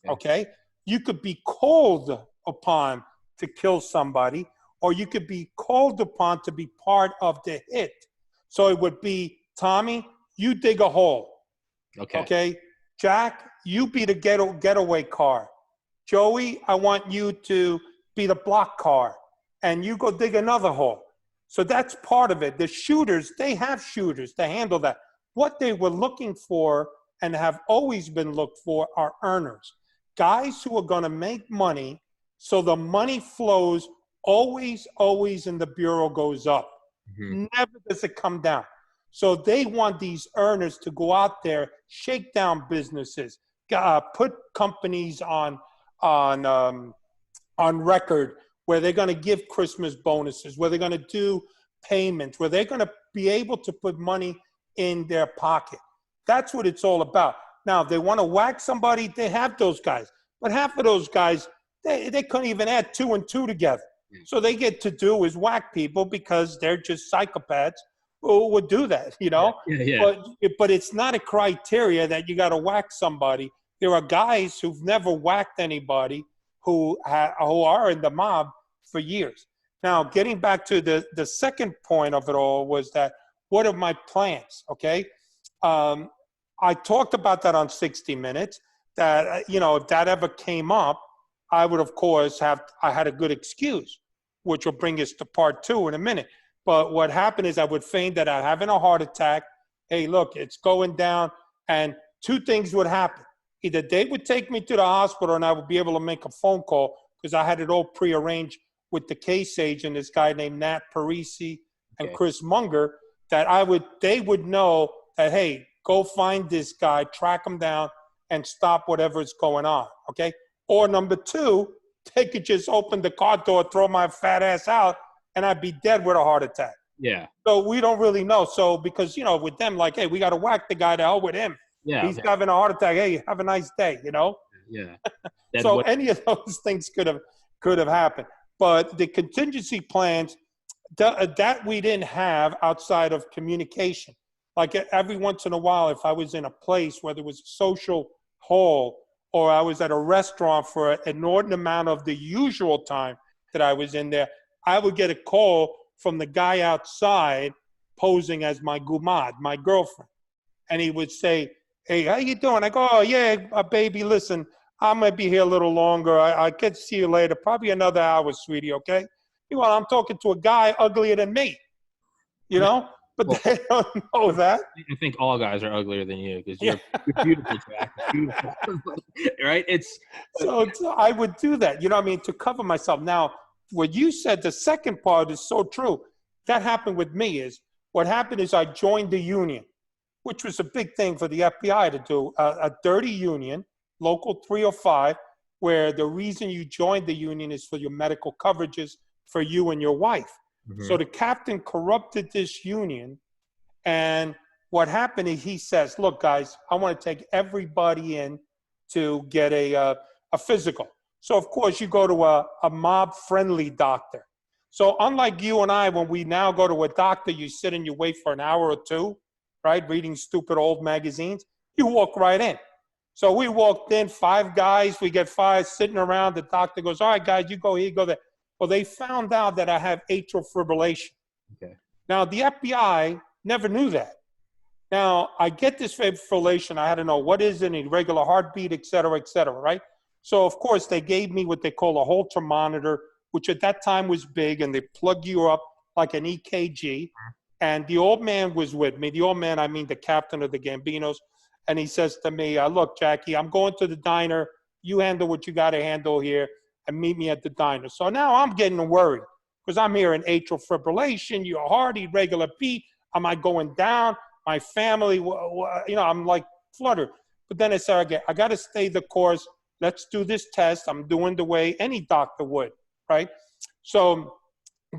Okay? You could be called upon to kill somebody, or you could be called upon to be part of the hit. So it would be, Tommy, you dig a hole. Okay? Jack, you be the getaway car. Joey, I want you to be the block car, and you go dig another hole. So that's part of it. The shooters, they have shooters to handle that. What they were looking for and have always been looked for are earners. Guys who are going to make money, so the money flows always, and the bureau goes up. Mm-hmm. Never does it come down. So they want these earners to go out there, shake down businesses, put companies on record where they're going to give Christmas bonuses, where they're going to do payments, where they're going to be able to put money in their pocket. That's what it's all about. Now, if they want to whack somebody, they have those guys. But half of those guys, they couldn't even add 2 and 2 together. So they get to do is whack people because they're just psychopaths who would do that, you know? Yeah. But it's not a criteria that you got to whack somebody. There are guys who've never whacked anybody who are in the mob for years. Now, getting back to the second point of it all was that, what are my plans, okay? I talked about that on 60 Minutes, that, you know, if that ever came up, I would, of course, I had a good excuse, which will bring us to part 2 in a minute. But what happened is I would feign that I'm having a heart attack. Hey, look, it's going down. And 2 things would happen. Either they would take me to the hospital and I would be able to make a phone call because I had it all prearranged with the case agent, this guy named Nat Parisi and Chris Munger, that they would know that, hey, go find this guy, track him down, and stop whatever's going on, okay? Or number two, they could just open the car door, throw my fat ass out, and I'd be dead with a heart attack. Yeah. So we don't really know. So because, you know, with them, like, hey, we got to whack the guy, to hell with him. Yeah. He's having a heart attack. Hey, have a nice day, you know? Yeah. So any of those things could have happened. But the contingency plans that we didn't have outside of communication. Like every once in a while, if I was in a place, whether it was a social hall or I was at a restaurant for an inordinate amount of the usual time that I was in there, I would get a call from the guy outside posing as my gumad, my girlfriend. And he would say, hey, how you doing? I go, oh, yeah, baby, listen, I might be here a little longer. I get to see you later, probably another hour, sweetie, okay? Well, I'm talking to a guy uglier than me, you know? But they don't know that. I think all guys are uglier than you because you're beautiful, Jack. Beautiful. Right? So I would do that, you know what I mean, to cover myself. Now, what you said, the second part is so true. That happened with me what happened is I joined the union, which was a big thing for the FBI to do, a dirty union, local 305, where the reason you joined the union is for your medical coverages for you and your wife. Mm-hmm. So the captain corrupted this union, and what happened is he says, look, guys, I want to take everybody in to get a physical. So, of course, you go to a mob-friendly doctor. So unlike you and I, when we now go to a doctor, you sit and you wait for an hour or two, right, reading stupid old magazines. You walk right in. So we walked in, 5 guys. We get 5 sitting around. The doctor goes, all right, guys, you go here, you go there. Well, they found out that I have atrial fibrillation. Okay. Now, the FBI never knew that. Now, I get this fibrillation. I had to know what is an irregular heartbeat, et cetera, right? So, of course, they gave me what they call a Holter monitor, which at that time was big, and they plug you up like an EKG. And the old man was with me. The old man, I mean the captain of the Gambinos. And he says to me, look, Jackie, I'm going to the diner. You handle what you got to handle here and meet me at the diner. So now I'm getting worried because I'm hearing atrial fibrillation, your heart, irregular beat. Am I going down? My family, you know, I'm like fluttered. But then I said, okay, I got to stay the course. Let's do this test. I'm doing the way any doctor would, right? So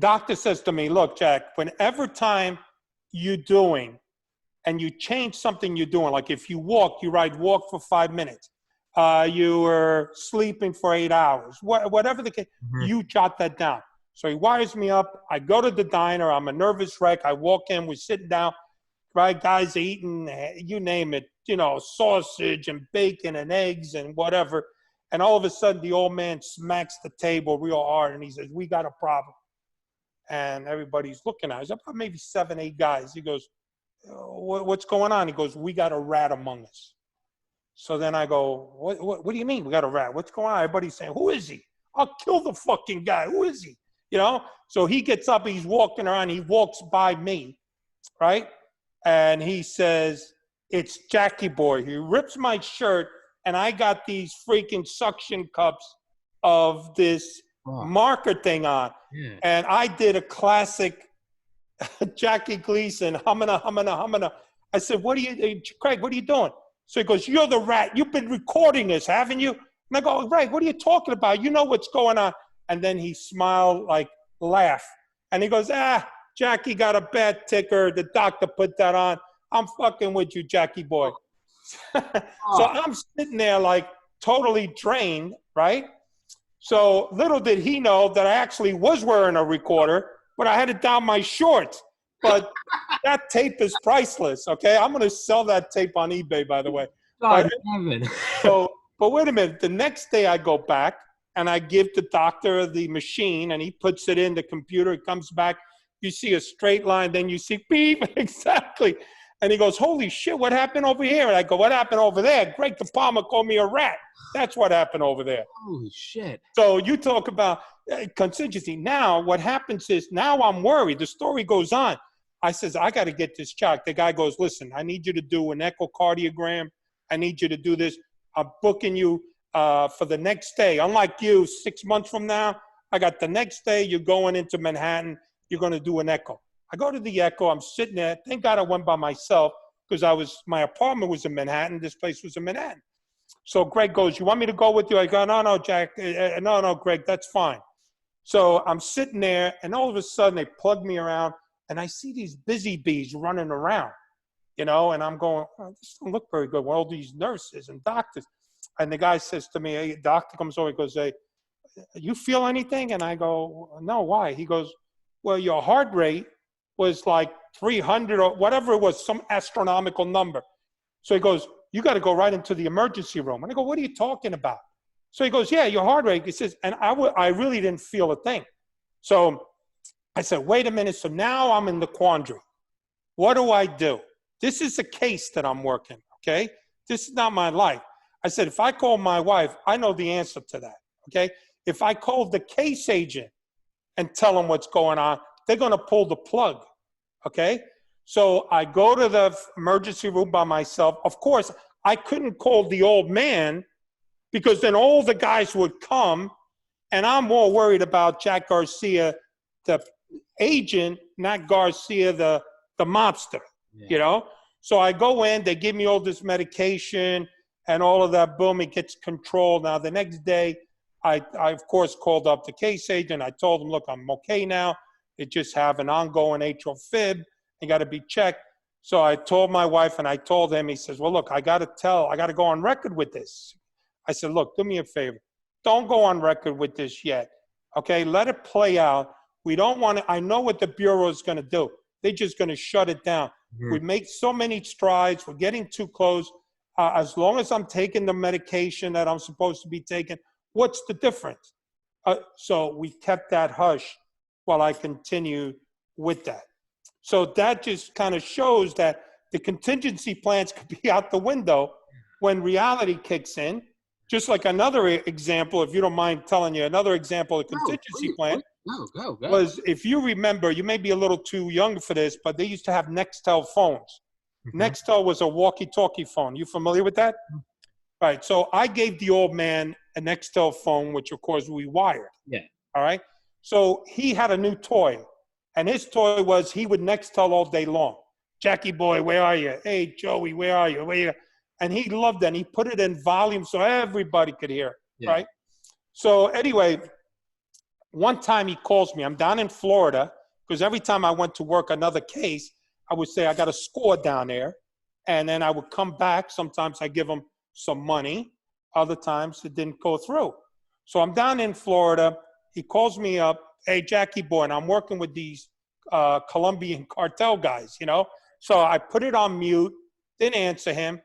doctor says to me, look, Jack, whenever time you're doing and you change something you're doing, like if you walk, you walk for 5 minutes. You were sleeping for 8 hours, whatever the case, you jot that down. So he wires me up. I go to the diner. I'm a nervous wreck. I walk in. We're sitting down. Right, guys eating, you name it, you know, sausage and bacon and eggs and whatever. And all of a sudden, the old man smacks the table real hard, and he says, we got a problem. And everybody's looking at us. About maybe 7, 8 guys. He goes, what's going on? He goes, we got a rat among us. So then I go, what do you mean we got a rat? What's going on? Everybody's saying, who is he? I'll kill the fucking guy. Who is he? You know? So he gets up. He's walking around. He walks by me, right? And he says, it's Jackie Boy. He rips my shirt, and I got these freaking suction cups of this marker thing on. Yeah. And I did a classic Jackie Gleason, humana. I said, Craig, what are you doing? So he goes, you're the rat. You've been recording this, haven't you? And I go, right, what are you talking about? You know what's going on. And then he smiled, like, laugh. And he goes, Jackie got a bad ticker. The doctor put that on. I'm fucking with you, Jackie Boy. So I'm sitting there like totally drained, right? So little did he know that I actually was wearing a recorder, but I had it down my shorts. But that tape is priceless, okay? I'm going to sell that tape on eBay, by the way. But wait a minute. The next day I go back and I give the doctor the machine, and he puts it in the computer. It comes back. You see a straight line, then you see beep, exactly. And he goes, holy shit, what happened over here? And I go, what happened over there? Greg DePalma called me a rat. That's what happened over there. Holy shit. So you talk about contingency. Now what happens is, now I'm worried. The story goes on. I says, I got to get this checked. The guy goes, listen, I need you to do an echocardiogram. I need you to do this. I'm booking you for the next day. Unlike you, 6 months from now, I got the next day, you're going into Manhattan. You're going to do an echo. I go to the Echo. I'm sitting there. Thank God I went by myself because my apartment was in Manhattan. This place was in Manhattan. So Greg goes, you want me to go with you? I go, no, Jack. No, Greg, that's fine. So I'm sitting there, and all of a sudden they plug me around, and I see these busy bees running around, and I'm going, oh, this doesn't look very good with all these nurses and doctors. And the guy says to me, hey, doctor comes over, he goes, hey, you feel anything? And I go, no, why? He goes, well, your heart rate was like 300 or whatever it was, some astronomical number. So he goes, you got to go right into the emergency room. And I go, what are you talking about? So he goes, yeah, your heart rate. He says, and I really didn't feel a thing. So I said, wait a minute. So now I'm in the quandary. What do I do? This is a case that I'm working, okay? This is not my life. I said, if I call my wife, I know the answer to that, okay? If I call the case agent and tell them what's going on, they're going to pull the plug, okay? So I go to the emergency room by myself. Of course, I couldn't call the old man because then all the guys would come, and I'm more worried about Jack Garcia, the agent, not Garcia, the mobster, So I go in, they give me all this medication and all of that, boom, it gets controlled. Now, the next day, I of course, called up the case agent. I told him, look, I'm okay now. It just have an ongoing atrial fib. You got to be checked. So I told my wife, and I told him, he says, well, look, I got to go on record with this. I said, look, do me a favor. Don't go on record with this yet. Okay, let it play out. We don't want to, I know what the Bureau is going to do. They're just going to shut it down. We make so many strides. We're getting too close. As long as I'm taking the medication that I'm supposed to be taking, what's the difference? So we kept that hush while I continued with that. So that just kind of shows that the contingency plans could be out the window when reality kicks in. Just like another example, if you don't mind telling you, another example of contingency plan Go. was, if you remember, you may be a little too young for this, but they used to have Nextel phones. Nextel was a walkie-talkie phone. You familiar with that? Right. So I gave the old man a Nextel phone, which of course we wired. Yeah. All right. So he had a new toy, and his toy was he would Nextel all day long. Jackie boy, where are you? Hey, Joey, where are you? Where are you? And he loved that. And he put it in volume so everybody could hear it, right? So anyway, one time he calls me. I'm down in Florida because every time I went to work another case, I would say I got a score down there. And then I would come back. Sometimes I give him some money. Other times it didn't go through. So I'm down in Florida. He calls me up. Hey, Jackie boy, and I'm working with these Colombian cartel guys, So I put it on mute, didn't answer him.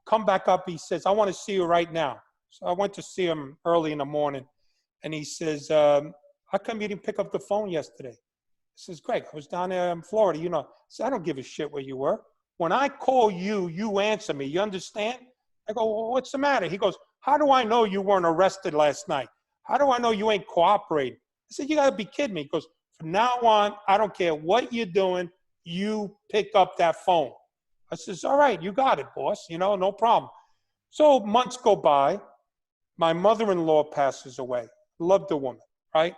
Come back up, he says, I want to see you right now. So I went to see him early in the morning, and he says, how come you didn't pick up the phone yesterday? I says, Greg, I was down there in Florida, I said, I don't give a shit where you were. When I call you, you answer me, you understand? I go, well, what's the matter? He goes, how do I know you weren't arrested last night? How do I know you ain't cooperating? I said, you got to be kidding me. He goes, from now on, I don't care what you're doing, you pick up that phone. I says, all right, you got it, boss. No problem. So months go by. My mother-in-law passes away. Loved the woman, right?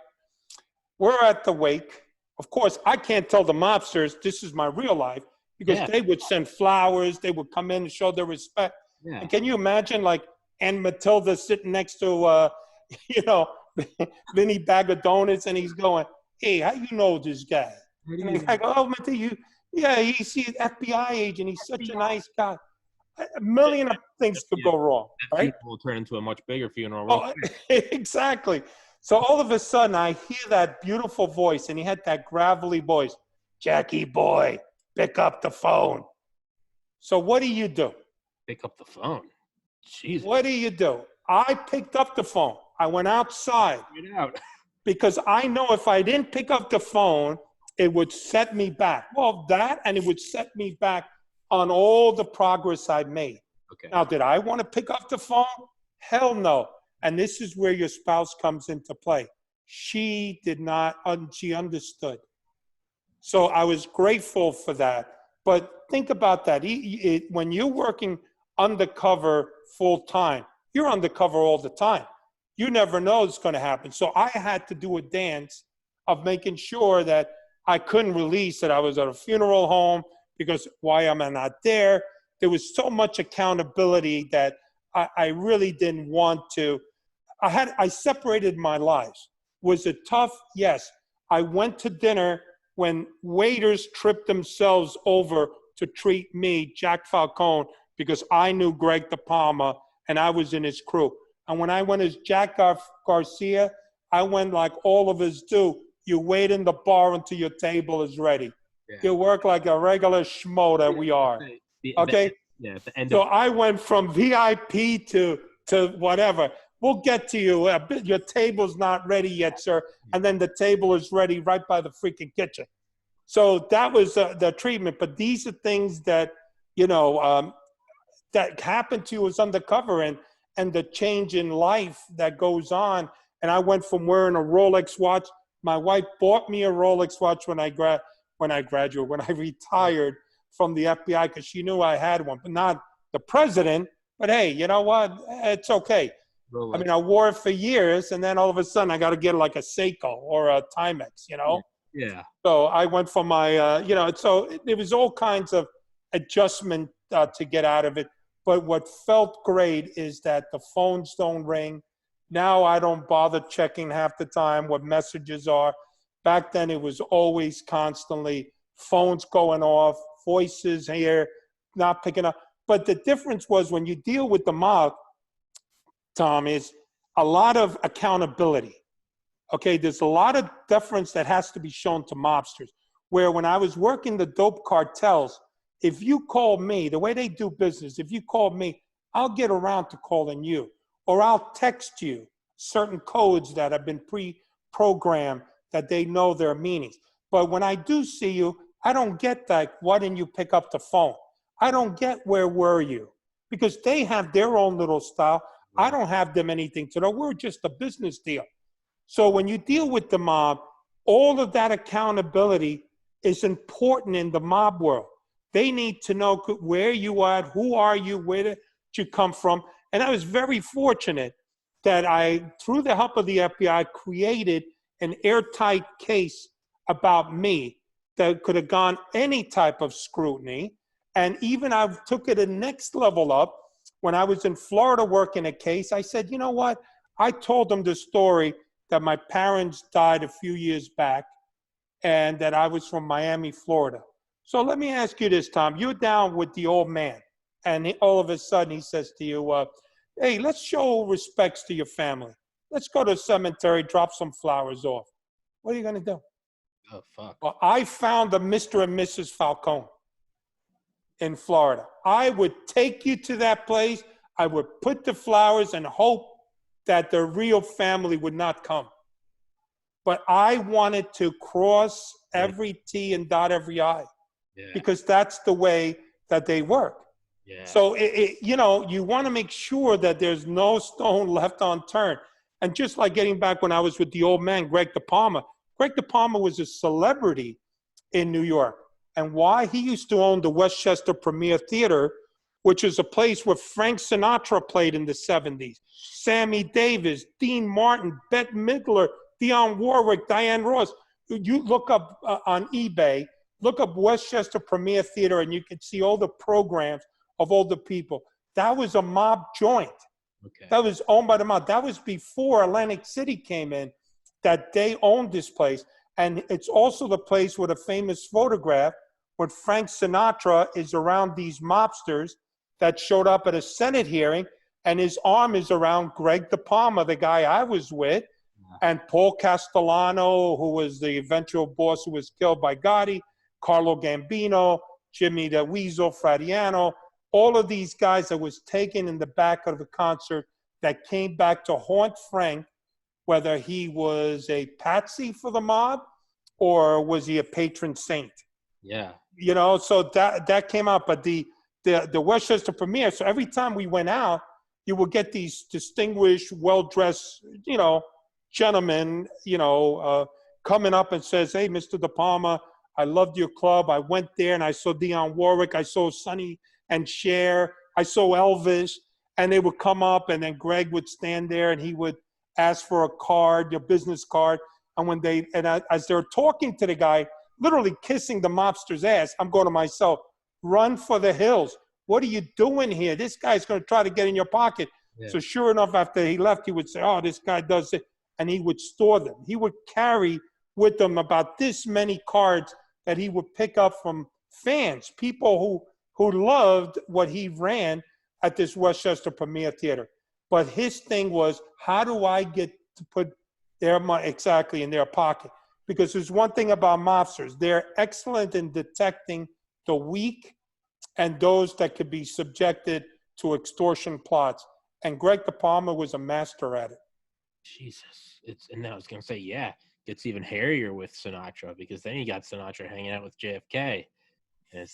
We're at the wake. Of course, I can't tell the mobsters this is my real life because they would send flowers. They would come in and show their respect. Yeah. And can you imagine, like, Aunt Matilda sitting next to, Vinny Bag of Donuts, and he's going, hey, how you know this guy? And I go, oh, Matilda, he's an FBI agent. He's such a nice guy. A million of things could go wrong, right? Will turn into a much bigger funeral. Oh, exactly. So all of a sudden, I hear that beautiful voice, and he had that gravelly voice. Jackie boy, pick up the phone. So what do? Pick up the phone. Jesus. What do? I picked up the phone. I went outside. Get out. Because I know if I didn't pick up the phone, it would set me back. Well, that, and it would set me back on all the progress I made. Okay. Now, did I want to pick up the phone? Hell no. And this is where your spouse comes into play. She did not, she understood. So I was grateful for that. But think about that. When you're working undercover full time, you're undercover all the time. You never know what's going to happen. So I had to do a dance of making sure that I couldn't release that I was at a funeral home because why am I not there? There was so much accountability that I really didn't want to. I separated my lives. Was it tough? Yes. I went to dinner when waiters tripped themselves over to treat me, Jack Falcone, because I knew Greg De Palma and I was in his crew. And when I went as Jack Garcia, I went like all of us do. You wait in the bar until your table is ready. Yeah. You work like a regular schmo that we are. Okay? So I went from VIP to whatever. We'll get to you. Your table's not ready yet, sir. And then the table is ready right by the freaking kitchen. So that was the treatment. But these are things that, that happened to you as undercover, and the change in life that goes on. And I went from wearing a Rolex watch. My wife bought me a Rolex watch when I retired from the FBI because she knew I had one, but not the president. But hey, you know what? It's okay. Rolex. I mean, I wore it for years, and then all of a sudden I got to get like a Seiko or a Timex, Yeah. So I went from my, so it was all kinds of adjustment to get out of it. But what felt great is that the phones don't ring. Now I don't bother checking half the time what messages are. Back then it was always constantly phones going off, voices here, not picking up. But the difference was when you deal with the mob, Tom, is a lot of accountability. Okay, there's a lot of deference that has to be shown to mobsters. Where when I was working the dope cartels, if you call me, the way they do business, if you call me, I'll get around to calling you. Or I'll text you certain codes that have been pre-programmed that they know their meanings. But when I do see you, I don't get that, why didn't you pick up the phone? I don't get where were you? Because they have their own little style. I don't have them anything to know. We're just a business deal. So when you deal with the mob, all of that accountability is important in the mob world. They need to know where you are, who are you, where did you come from. And I was very fortunate that I, through the help of the FBI, created an airtight case about me that could have gone any type of scrutiny. And even I took it a next level up. When I was in Florida working a case, I said, you know what? I told them the story that my parents died a few years back and that I was from Miami, Florida. So let me ask you this, Tom. You're down with the old man, and all of a sudden he says to you, hey, let's show respects to your family. Let's go to the cemetery, drop some flowers off. What are you going to do? Oh, fuck. Well, I found a Mr. and Mrs. Falcone in Florida. I would take you to that place. I would put the flowers and hope that the real family would not come. But I wanted to cross every T and dot every I, because that's the way that they work. Yeah. So, you want to make sure that there's no stone left unturned. And just like getting back when I was with the old man, Greg De Palma was a celebrity in New York. And why? He used to own the Westchester Premier Theater, which is a place where Frank Sinatra played in the 70s. Sammy Davis, Dean Martin, Bette Midler, Dionne Warwick, Diane Ross. You look up on eBay, look up Westchester Premier Theater, and you can see all the programs of all the people. That was a mob joint. Okay. That was owned by the mob. That was before Atlantic City came in, that they owned this place. And it's also the place where the famous photograph when Frank Sinatra is around these mobsters that showed up at a Senate hearing, and his arm is around Greg De Palma, the guy I was with, and Paul Castellano, who was the eventual boss who was killed by Gotti, Carlo Gambino, Jimmy the Weasel Fradiano, all of these guys that was taken in the back of the concert that came back to haunt Frank, whether he was a patsy for the mob or was he a patron saint. Yeah. So that came out. But the Westchester Premier, so every time we went out, you would get these distinguished, well-dressed, gentlemen, coming up and says, hey, Mr. De Palma, I loved your club. I went there and I saw Dionne Warwick. I saw Sonny and Cher. I saw Elvis. And they would come up, and then Greg would stand there and he would ask for a card, your business card. And as they're talking to the guy, literally kissing the mobster's ass. I'm going to myself, run for the hills. What are you doing here? This guy's going to try to get in your pocket. Yeah. So sure enough, after he left, he would say, oh, this guy does it. And he would store them. He would carry with him about this many cards that he would pick up from fans, people who loved what he ran at this Westchester Premier Theater. But his thing was, how do I get to put their money exactly in their pocket? Because there's one thing about mobsters. They're excellent in detecting the weak and those that could be subjected to extortion plots. And Greg DePalma was a master at it. Jesus. And I was going to say, yeah, it's even hairier with Sinatra, because then you got Sinatra hanging out with JFK. And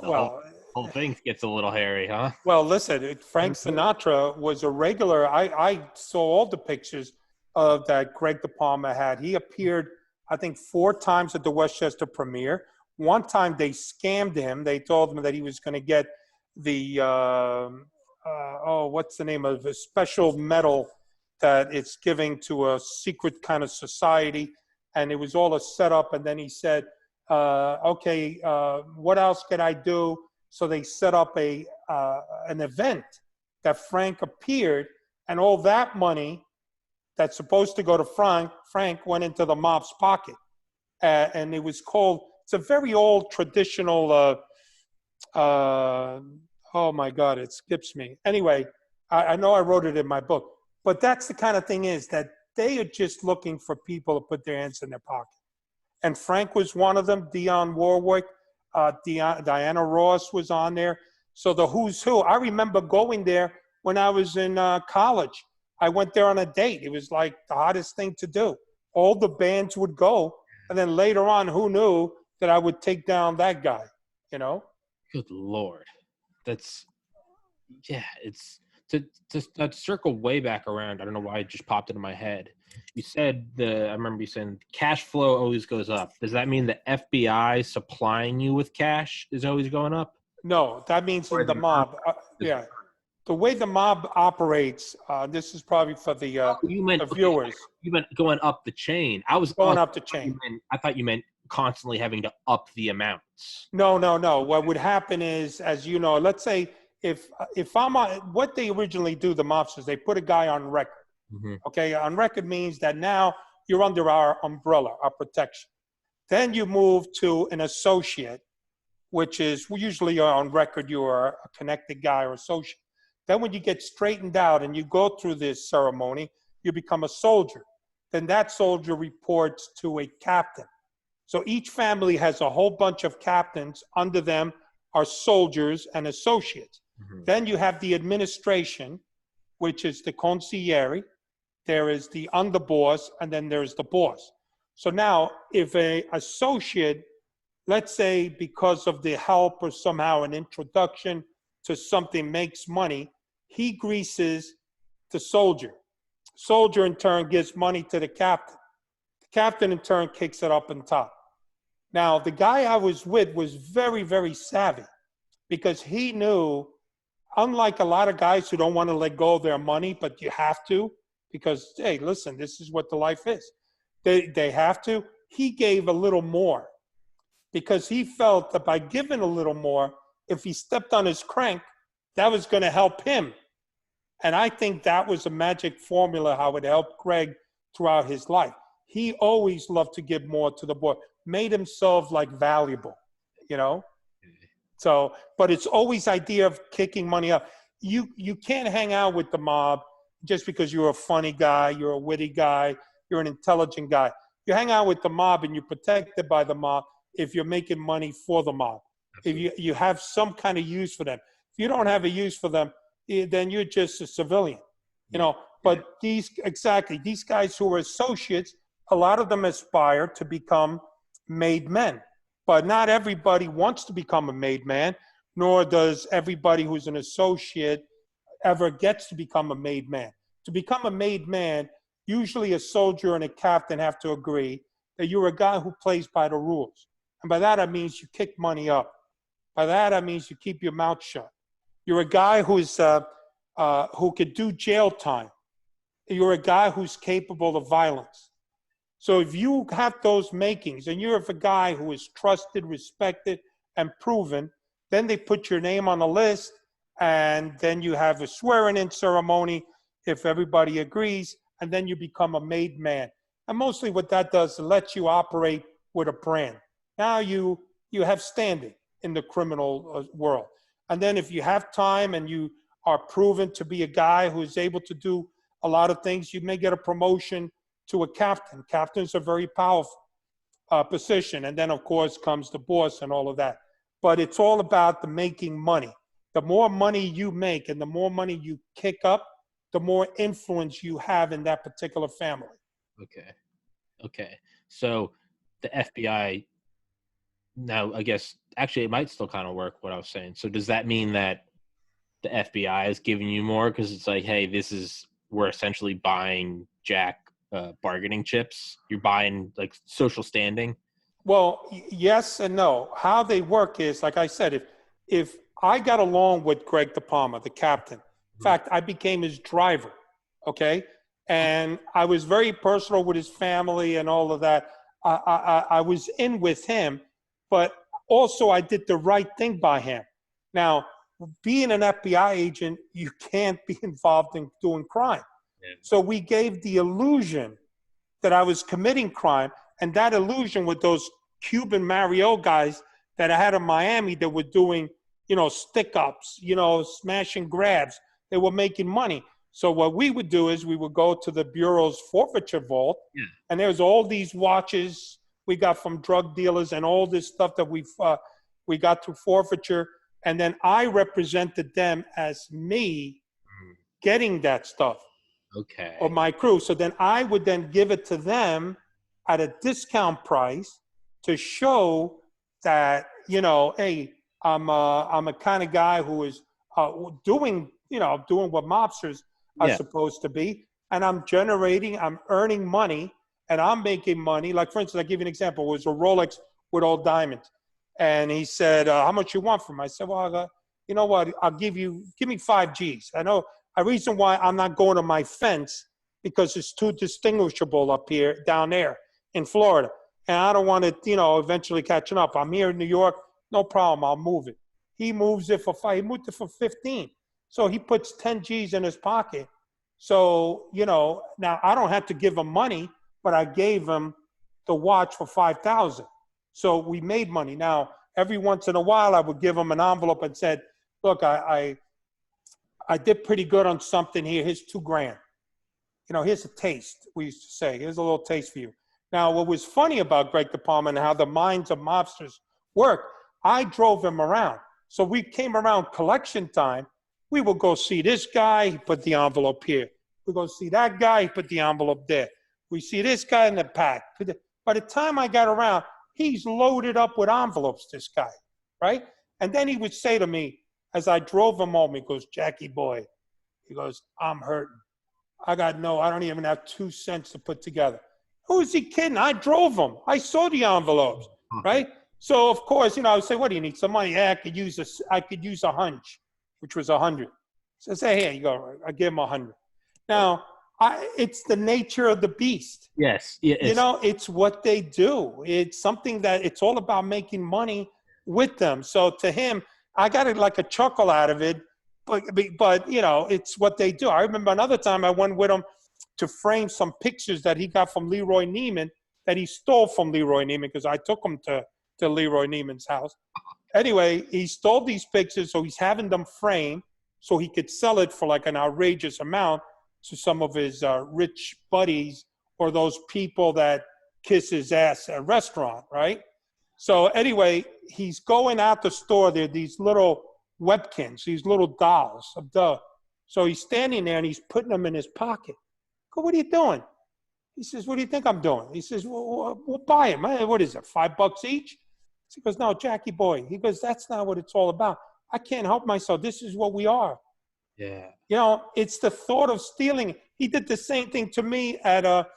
the whole thing gets a little hairy, huh? Well, listen, Frank Sinatra was a regular. I saw all the pictures of that Greg DePalma had. He appeared, I think, 4 times at the Westchester premiere. One time they scammed him. They told him that he was going to get the, what's the name of the special medal that it's giving to a secret kind of society. And it was all a setup. And then he said, okay, what else could I do? So they set up an event that Frank appeared, and all that money that's supposed to go to Frank went into the mob's pocket. And it was called, it's a very old traditional, oh my God, it skips me. Anyway, I know I wrote it in my book, but that's the kind of thing is that they are just looking for people to put their hands in their pocket. And Frank was one of them, Dionne Warwick, Diana Ross was on there. So the who's who. I remember going there when I was in college. I went there on a date. It was like the hottest thing to do. All the bands would go. And then later on, who knew that I would take down that guy, you know? Good Lord. That's, yeah, it's, to circle way back around, I don't know why it just popped into my head. You said I remember you saying cash flow always goes up. Does that mean the FBI supplying you with cash is always going up? No, that means in the mob. Yeah. The way the mob operates, this is probably for the viewers. You meant going up the chain. I was going up the chain. I thought you meant constantly having to up the amounts. No. What would happen is, as you know, let's say if I'm on, what they originally do, the mobsters, they put a guy on record. Mm-hmm. Okay, on record means that now you're under our umbrella, our protection. Then you move to an associate, which is usually on record you are a connected guy or associate. Then when you get straightened out and you go through this ceremony, you become a soldier. Then that soldier reports to a captain. So each family has a whole bunch of captains. Under them are soldiers and associates. Mm-hmm. Then you have the administration, which is the consigliere. There is the underboss, and then there's the boss. So now if a associate, let's say because of the help or somehow an introduction to something makes money, he greases the soldier. Soldier in turn gives money to the captain. The captain in turn kicks it up on top. Now, the guy I was with was very, very savvy because he knew, unlike a lot of guys who don't want to let go of their money, but you have to, because, hey, listen, this is what the life is. They have to. He gave a little more because he felt that by giving a little more, if he stepped on his crank, that was going to help him. And I think that was a magic formula how it helped Greg throughout his life. He always loved to give more to the boy, made himself like valuable, you know? So, but it's always idea of kicking money up. You can't hang out with the mob just because you're a funny guy, you're a witty guy, you're an intelligent guy. You hang out with the mob and you're protected by the mob if you're making money for the mob. Absolutely. If you have some kind of use for them. If you don't have a use for them, then you're just a civilian, you know. But these guys who are associates, a lot of them aspire to become made men. But not everybody wants to become a made man, nor does everybody who's an associate ever gets to become a made man. To become a made man, usually a soldier and a captain have to agree that you're a guy who plays by the rules. And by that, I mean you kick money up. By that, I mean you keep your mouth shut. You're a guy who's who could do jail time. You're a guy who's capable of violence. So if you have those makings and you're a guy who is trusted, respected, and proven, then they put your name on the list, and then you have a swearing-in ceremony if everybody agrees, and then you become a made man. And mostly what that does is lets you operate with a brand. Now you have standing in the criminal world. And then if you have time and you are proven to be a guy who is able to do a lot of things, you may get a promotion to a captain. Captains are very powerful position. And then, of course, comes the boss and all of that. But it's all about the making money. The more money you make and the more money you kick up, the more influence you have in that particular family. Okay. So the FBI, now I guess, actually it might still kind of work what I was saying. So does that mean that the FBI is giving you more? Because it's like, hey, we're essentially buying Jack bargaining chips. You're buying like social standing. Well, yes and no. How they work is, like I said, if I got along with Greg De Palma, the captain, in fact, I became his driver, okay? And I was very personal with his family and all of that. I was in with him, but also I did the right thing by him. Now, being an FBI agent, you can't be involved in doing crime. Yeah. So we gave the illusion that I was committing crime, and that illusion with those Cuban Mario guys that I had in Miami that were doing, stick-ups, smash and grabs. They were making money. So what we would do is we would go to the Bureau's forfeiture vault, and there's all these watches we got from drug dealers and all this stuff that we got through forfeiture. And then I represented them as me getting that stuff. Okay. Or my crew. So then I would then give it to them at a discount price to show that, hey, I'm a kind of guy who is doing what mobsters are supposed to be. And I'm earning money, and I'm making money. Like, for instance, I'll give you an example. It was a Rolex with all diamonds. And he said, how much you want from me? I said, well, you know what? give me 5 G's. I know a reason why I'm not going to my fence, because it's too distinguishable down there in Florida. And I don't want it, eventually catching up. I'm here in New York. No problem. I'll move it. He moves it for 5. He moved it for 15. So he puts 10 G's in his pocket. So, now I don't have to give him money, but I gave him the watch for 5,000. So we made money. Now, every once in a while, I would give him an envelope and said, look, I did pretty good on something here. Here's $2,000. Here's a taste, we used to say. Here's a little taste for you. Now, what was funny about Greg De Palma and how the minds of mobsters work, I drove him around. So we came around collection time. We would go see this guy, he put the envelope here. We go see that guy, he put the envelope there. We see this guy in the pack. By the time I got around, he's loaded up with envelopes, this guy, right? And then he would say to me, as I drove him home, he goes, Jackie boy, he goes, I'm hurting. I don't even have 2 cents to put together. Who is he kidding? I drove him. I saw the envelopes, right? So, of course, I would say, what do you need? Some money? Yeah, I could use a hunch, which was 100. So I say, here you go. I give him 100. Now, it's the nature of the beast. Yes. It's what they do. It's something that it's all about making money with them. So to him, I got like a chuckle out of it, but it's what they do. I remember another time I went with him to frame some pictures that he got from Leroy Neiman that he stole from Leroy Neiman, because I took him to Leroy Neiman's house. Anyway, he stole these pictures, so he's having them framed so he could sell it for like an outrageous amount to some of his rich buddies or those people that kiss his ass at a restaurant, right? So anyway, he's going out the store. There are these little Webkins, these little dolls of dough. So he's standing there and he's putting them in his pocket. I go, what are you doing? He says, what do you think I'm doing? He says, well, we'll buy them. What is it, $5 each? He goes, no, Jackie boy. He goes, that's not what it's all about. I can't help myself. This is what we are. Yeah. It's the thought of stealing. He did the same thing to me at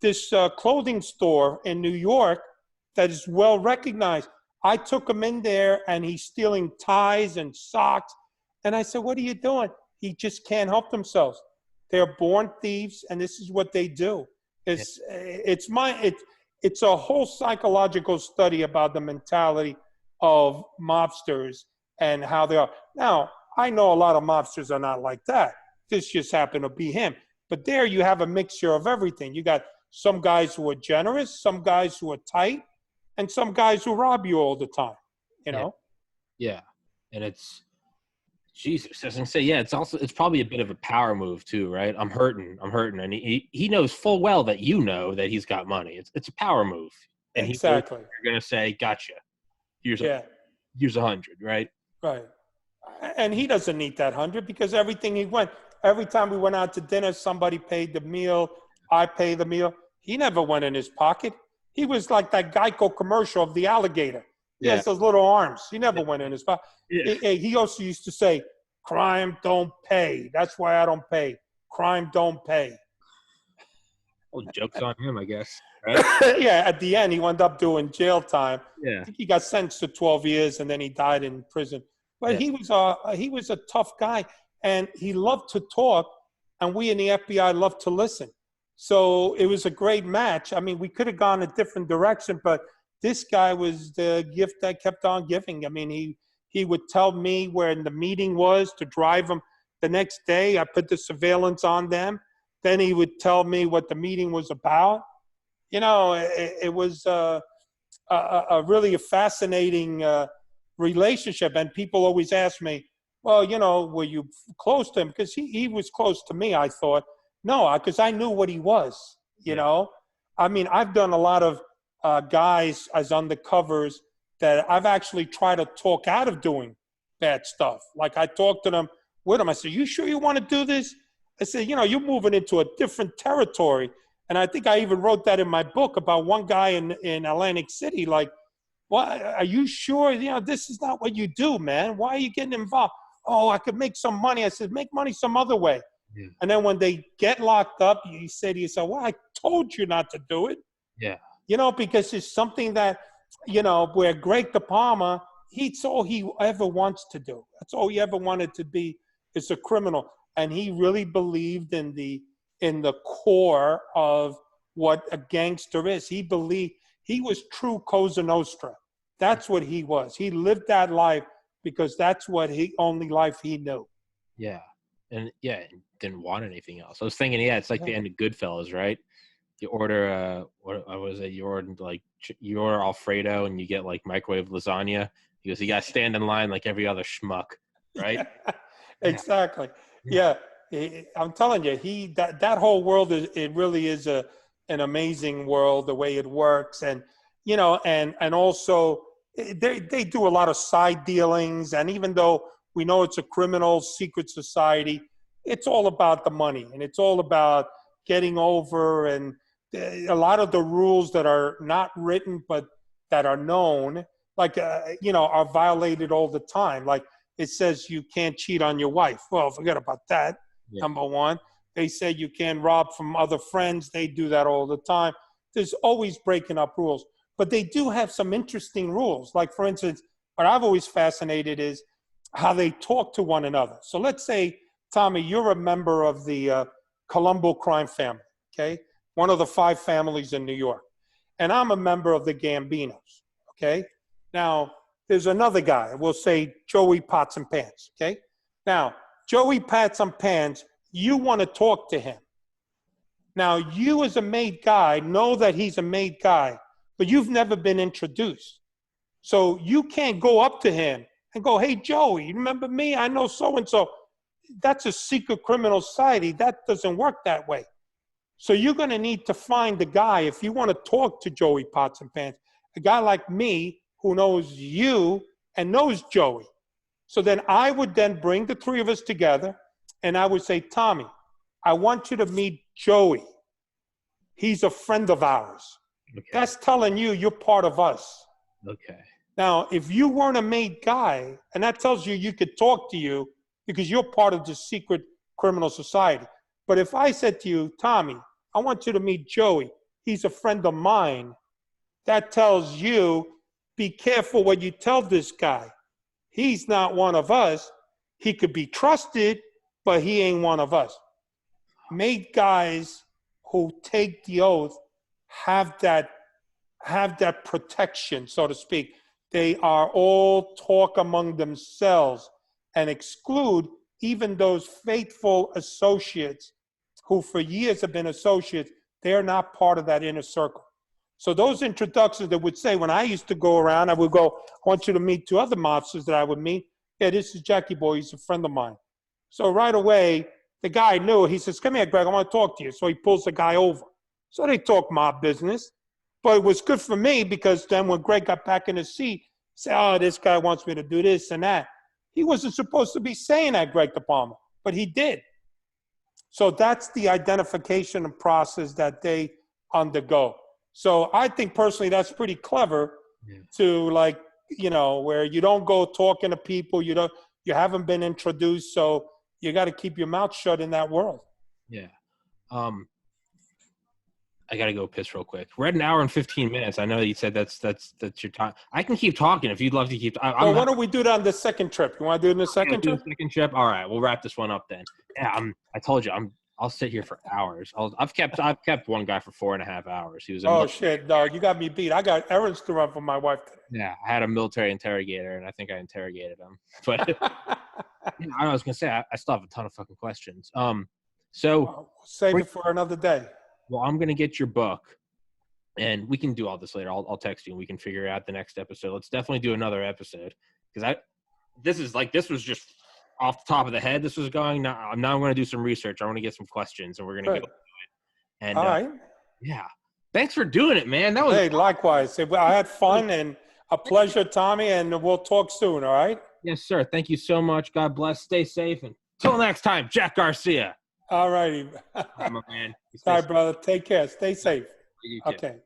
this clothing store in New York that is well recognized. I took him in there and he's stealing ties and socks. And I said, what are you doing? He just can't help themselves. They're born thieves, and this is what they do. It's a whole psychological study about the mentality of mobsters and how they are. Now, I know a lot of mobsters are not like that. This just happened to be him. But there you have a mixture of everything. You got some guys who are generous, some guys who are tight, and some guys who rob you all the time, you know? Yeah. And it's, Jesus, I was gonna say, yeah, it's probably a bit of a power move too, right? I'm hurting. And he knows full well that you know that he's got money. It's a power move. And Exactly. you're gonna say, gotcha. Here's Yeah. here's 100, right? Right. And he doesn't need that 100 because every time we went out to dinner, somebody paid the meal, I paid the meal. He never went in his pocket. He was like that Geico commercial of the alligator. He has those little arms. He never went in his pocket. Yeah. He also used to say, crime don't pay. That's why I don't pay. Crime don't pay. Well, joke's on him, I guess. Right? Yeah, at the end, he wound up doing jail time. Yeah. I think he got sentenced to 12 years, and then he died in prison. But he was a tough guy, and he loved to talk, and we in the FBI loved to listen. So it was a great match. I mean, we could have gone a different direction, but this guy was the gift that kept on giving. I mean, he would tell me where the meeting was to drive him the next day. I put the surveillance on them. Then he would tell me what the meeting was about. You know, it was a really fascinating relationship. And people always ask me, well, you know, were you close to him? Because he was close to me, I thought. No, because I knew what he was, you know. I mean, I've done a lot of guys as undercovers that I've actually tried to talk out of doing bad stuff. Like I talked to them with him. I said, you sure you want to do this? I said, you know, you're moving into a different territory. And I think I even wrote that in my book about one guy in Atlantic City. Like, well, are you sure? You know, this is not what you do, man. Why are you getting involved? Oh, I could make some money. I said, make money some other way. Yeah. And then when they get locked up, you say to yourself, well, I told you not to do it. Yeah. You know, because it's something that, you know, where Greg De Palma, it's all he ever wants to do. That's all he ever wanted to be, is a criminal. And he really believed in the core of what a gangster is. He believed he was true Cosa Nostra. That's what he was. He lived that life because that's what only life he knew. Yeah. And didn't want anything else. I was thinking, it's like the end of Goodfellas, right? You order what was it? You ordered like your Alfredo, and you get like microwave lasagna. He goes, you got to stand in line like every other schmuck, right? Exactly. Yeah. I'm telling you, that whole world it really is an amazing world, the way it works, and you know, and also they do a lot of side dealings, and even though we know it's a criminal secret society, it's all about the money, and it's all about getting over, and a lot of the rules that are not written but that are known, like you know, are violated all the time. Like it says you can't cheat on your wife. Well, forget about that. Yeah. Number one, they say you can't rob from other friends. They do that all the time. There's always breaking up rules, but they do have some interesting rules. Like for instance, what I've always fascinated is how they talk to one another. So let's say, Tommy, you're a member of the Colombo crime family, okay? One of the 5 families in New York. And I'm a member of the Gambinos, okay? Now, there's another guy, we'll say Joey Pots and Pans, okay? Now, Joey Pots and Pans, you want to talk to him. Now, you as a made guy know that he's a made guy, but you've never been introduced. So you can't go up to him and go, hey, Joey, you remember me? I know so-and-so. That's a secret criminal society. That doesn't work that way. So you're going to need to find a guy, if you want to talk to Joey Pots and Pans, a guy like me who knows you and knows Joey. So then I would then bring the 3 of us together, and I would say, Tommy, I want you to meet Joey. He's a friend of ours. Okay. That's telling you you're part of us. Okay. Now, if you weren't a made guy, and that tells you could talk to you because you're part of the secret criminal society. But if I said to you, Tommy, I want you to meet Joey. He's a friend of mine. That tells you, be careful what you tell this guy. He's not one of us. He could be trusted, but he ain't one of us. Made guys who take the oath have that protection, so to speak. They are all talk among themselves and exclude even those faithful associates who for years have been associates. They're not part of that inner circle. So those introductions that would say, when I used to go around, I would go, I want you to meet 2 other mobsters that I would meet. Yeah, this is Jackie Boy. He's a friend of mine. So right away, the guy knew. He says, come here, Greg, I want to talk to you. So he pulls the guy over. So they talk mob business. But it was good for me because then when Greg got back in his seat, he said, oh, this guy wants me to do this and that. He wasn't supposed to be saying that, Greg DePalma, but he did. So that's the identification process that they undergo. So I think personally that's pretty clever to, like, you know, where you don't go talking to people, you haven't been introduced, so you got to keep your mouth shut in that world. Yeah. I got to go piss real quick. We're at an hour and 15 minutes. I know you said that's your time. I can keep talking if you'd love to keep. Well, why don't we do that on the second trip? You want to do it in the second trip? Second trip. All right, we'll wrap this one up then. Yeah, I told you I'll sit here for hours. I've kept one guy for 4.5 hours. He was shit, dog! You got me beat. I got errands to run for my wife today. Yeah, I had a military interrogator, and I think I interrogated him. But I was gonna say I still have a ton of fucking questions. So save it for another day. Well, I'm gonna get your book, and we can do all this later. I'll text you, and we can figure out the next episode. Let's definitely do another episode because this was just off the top of the head. This was going. Now I'm going to do some research. I want to get some questions, and we're gonna go into it. And all right. Yeah. Thanks for doing it, man. That was likewise. I had fun and a pleasure, Tommy, and we'll talk soon. All right. Yes, sir. Thank you so much. God bless. Stay safe, and till next time, Jack Garcia. All righty. All right, my man. All right, brother. Take care. Stay safe. You too. Okay.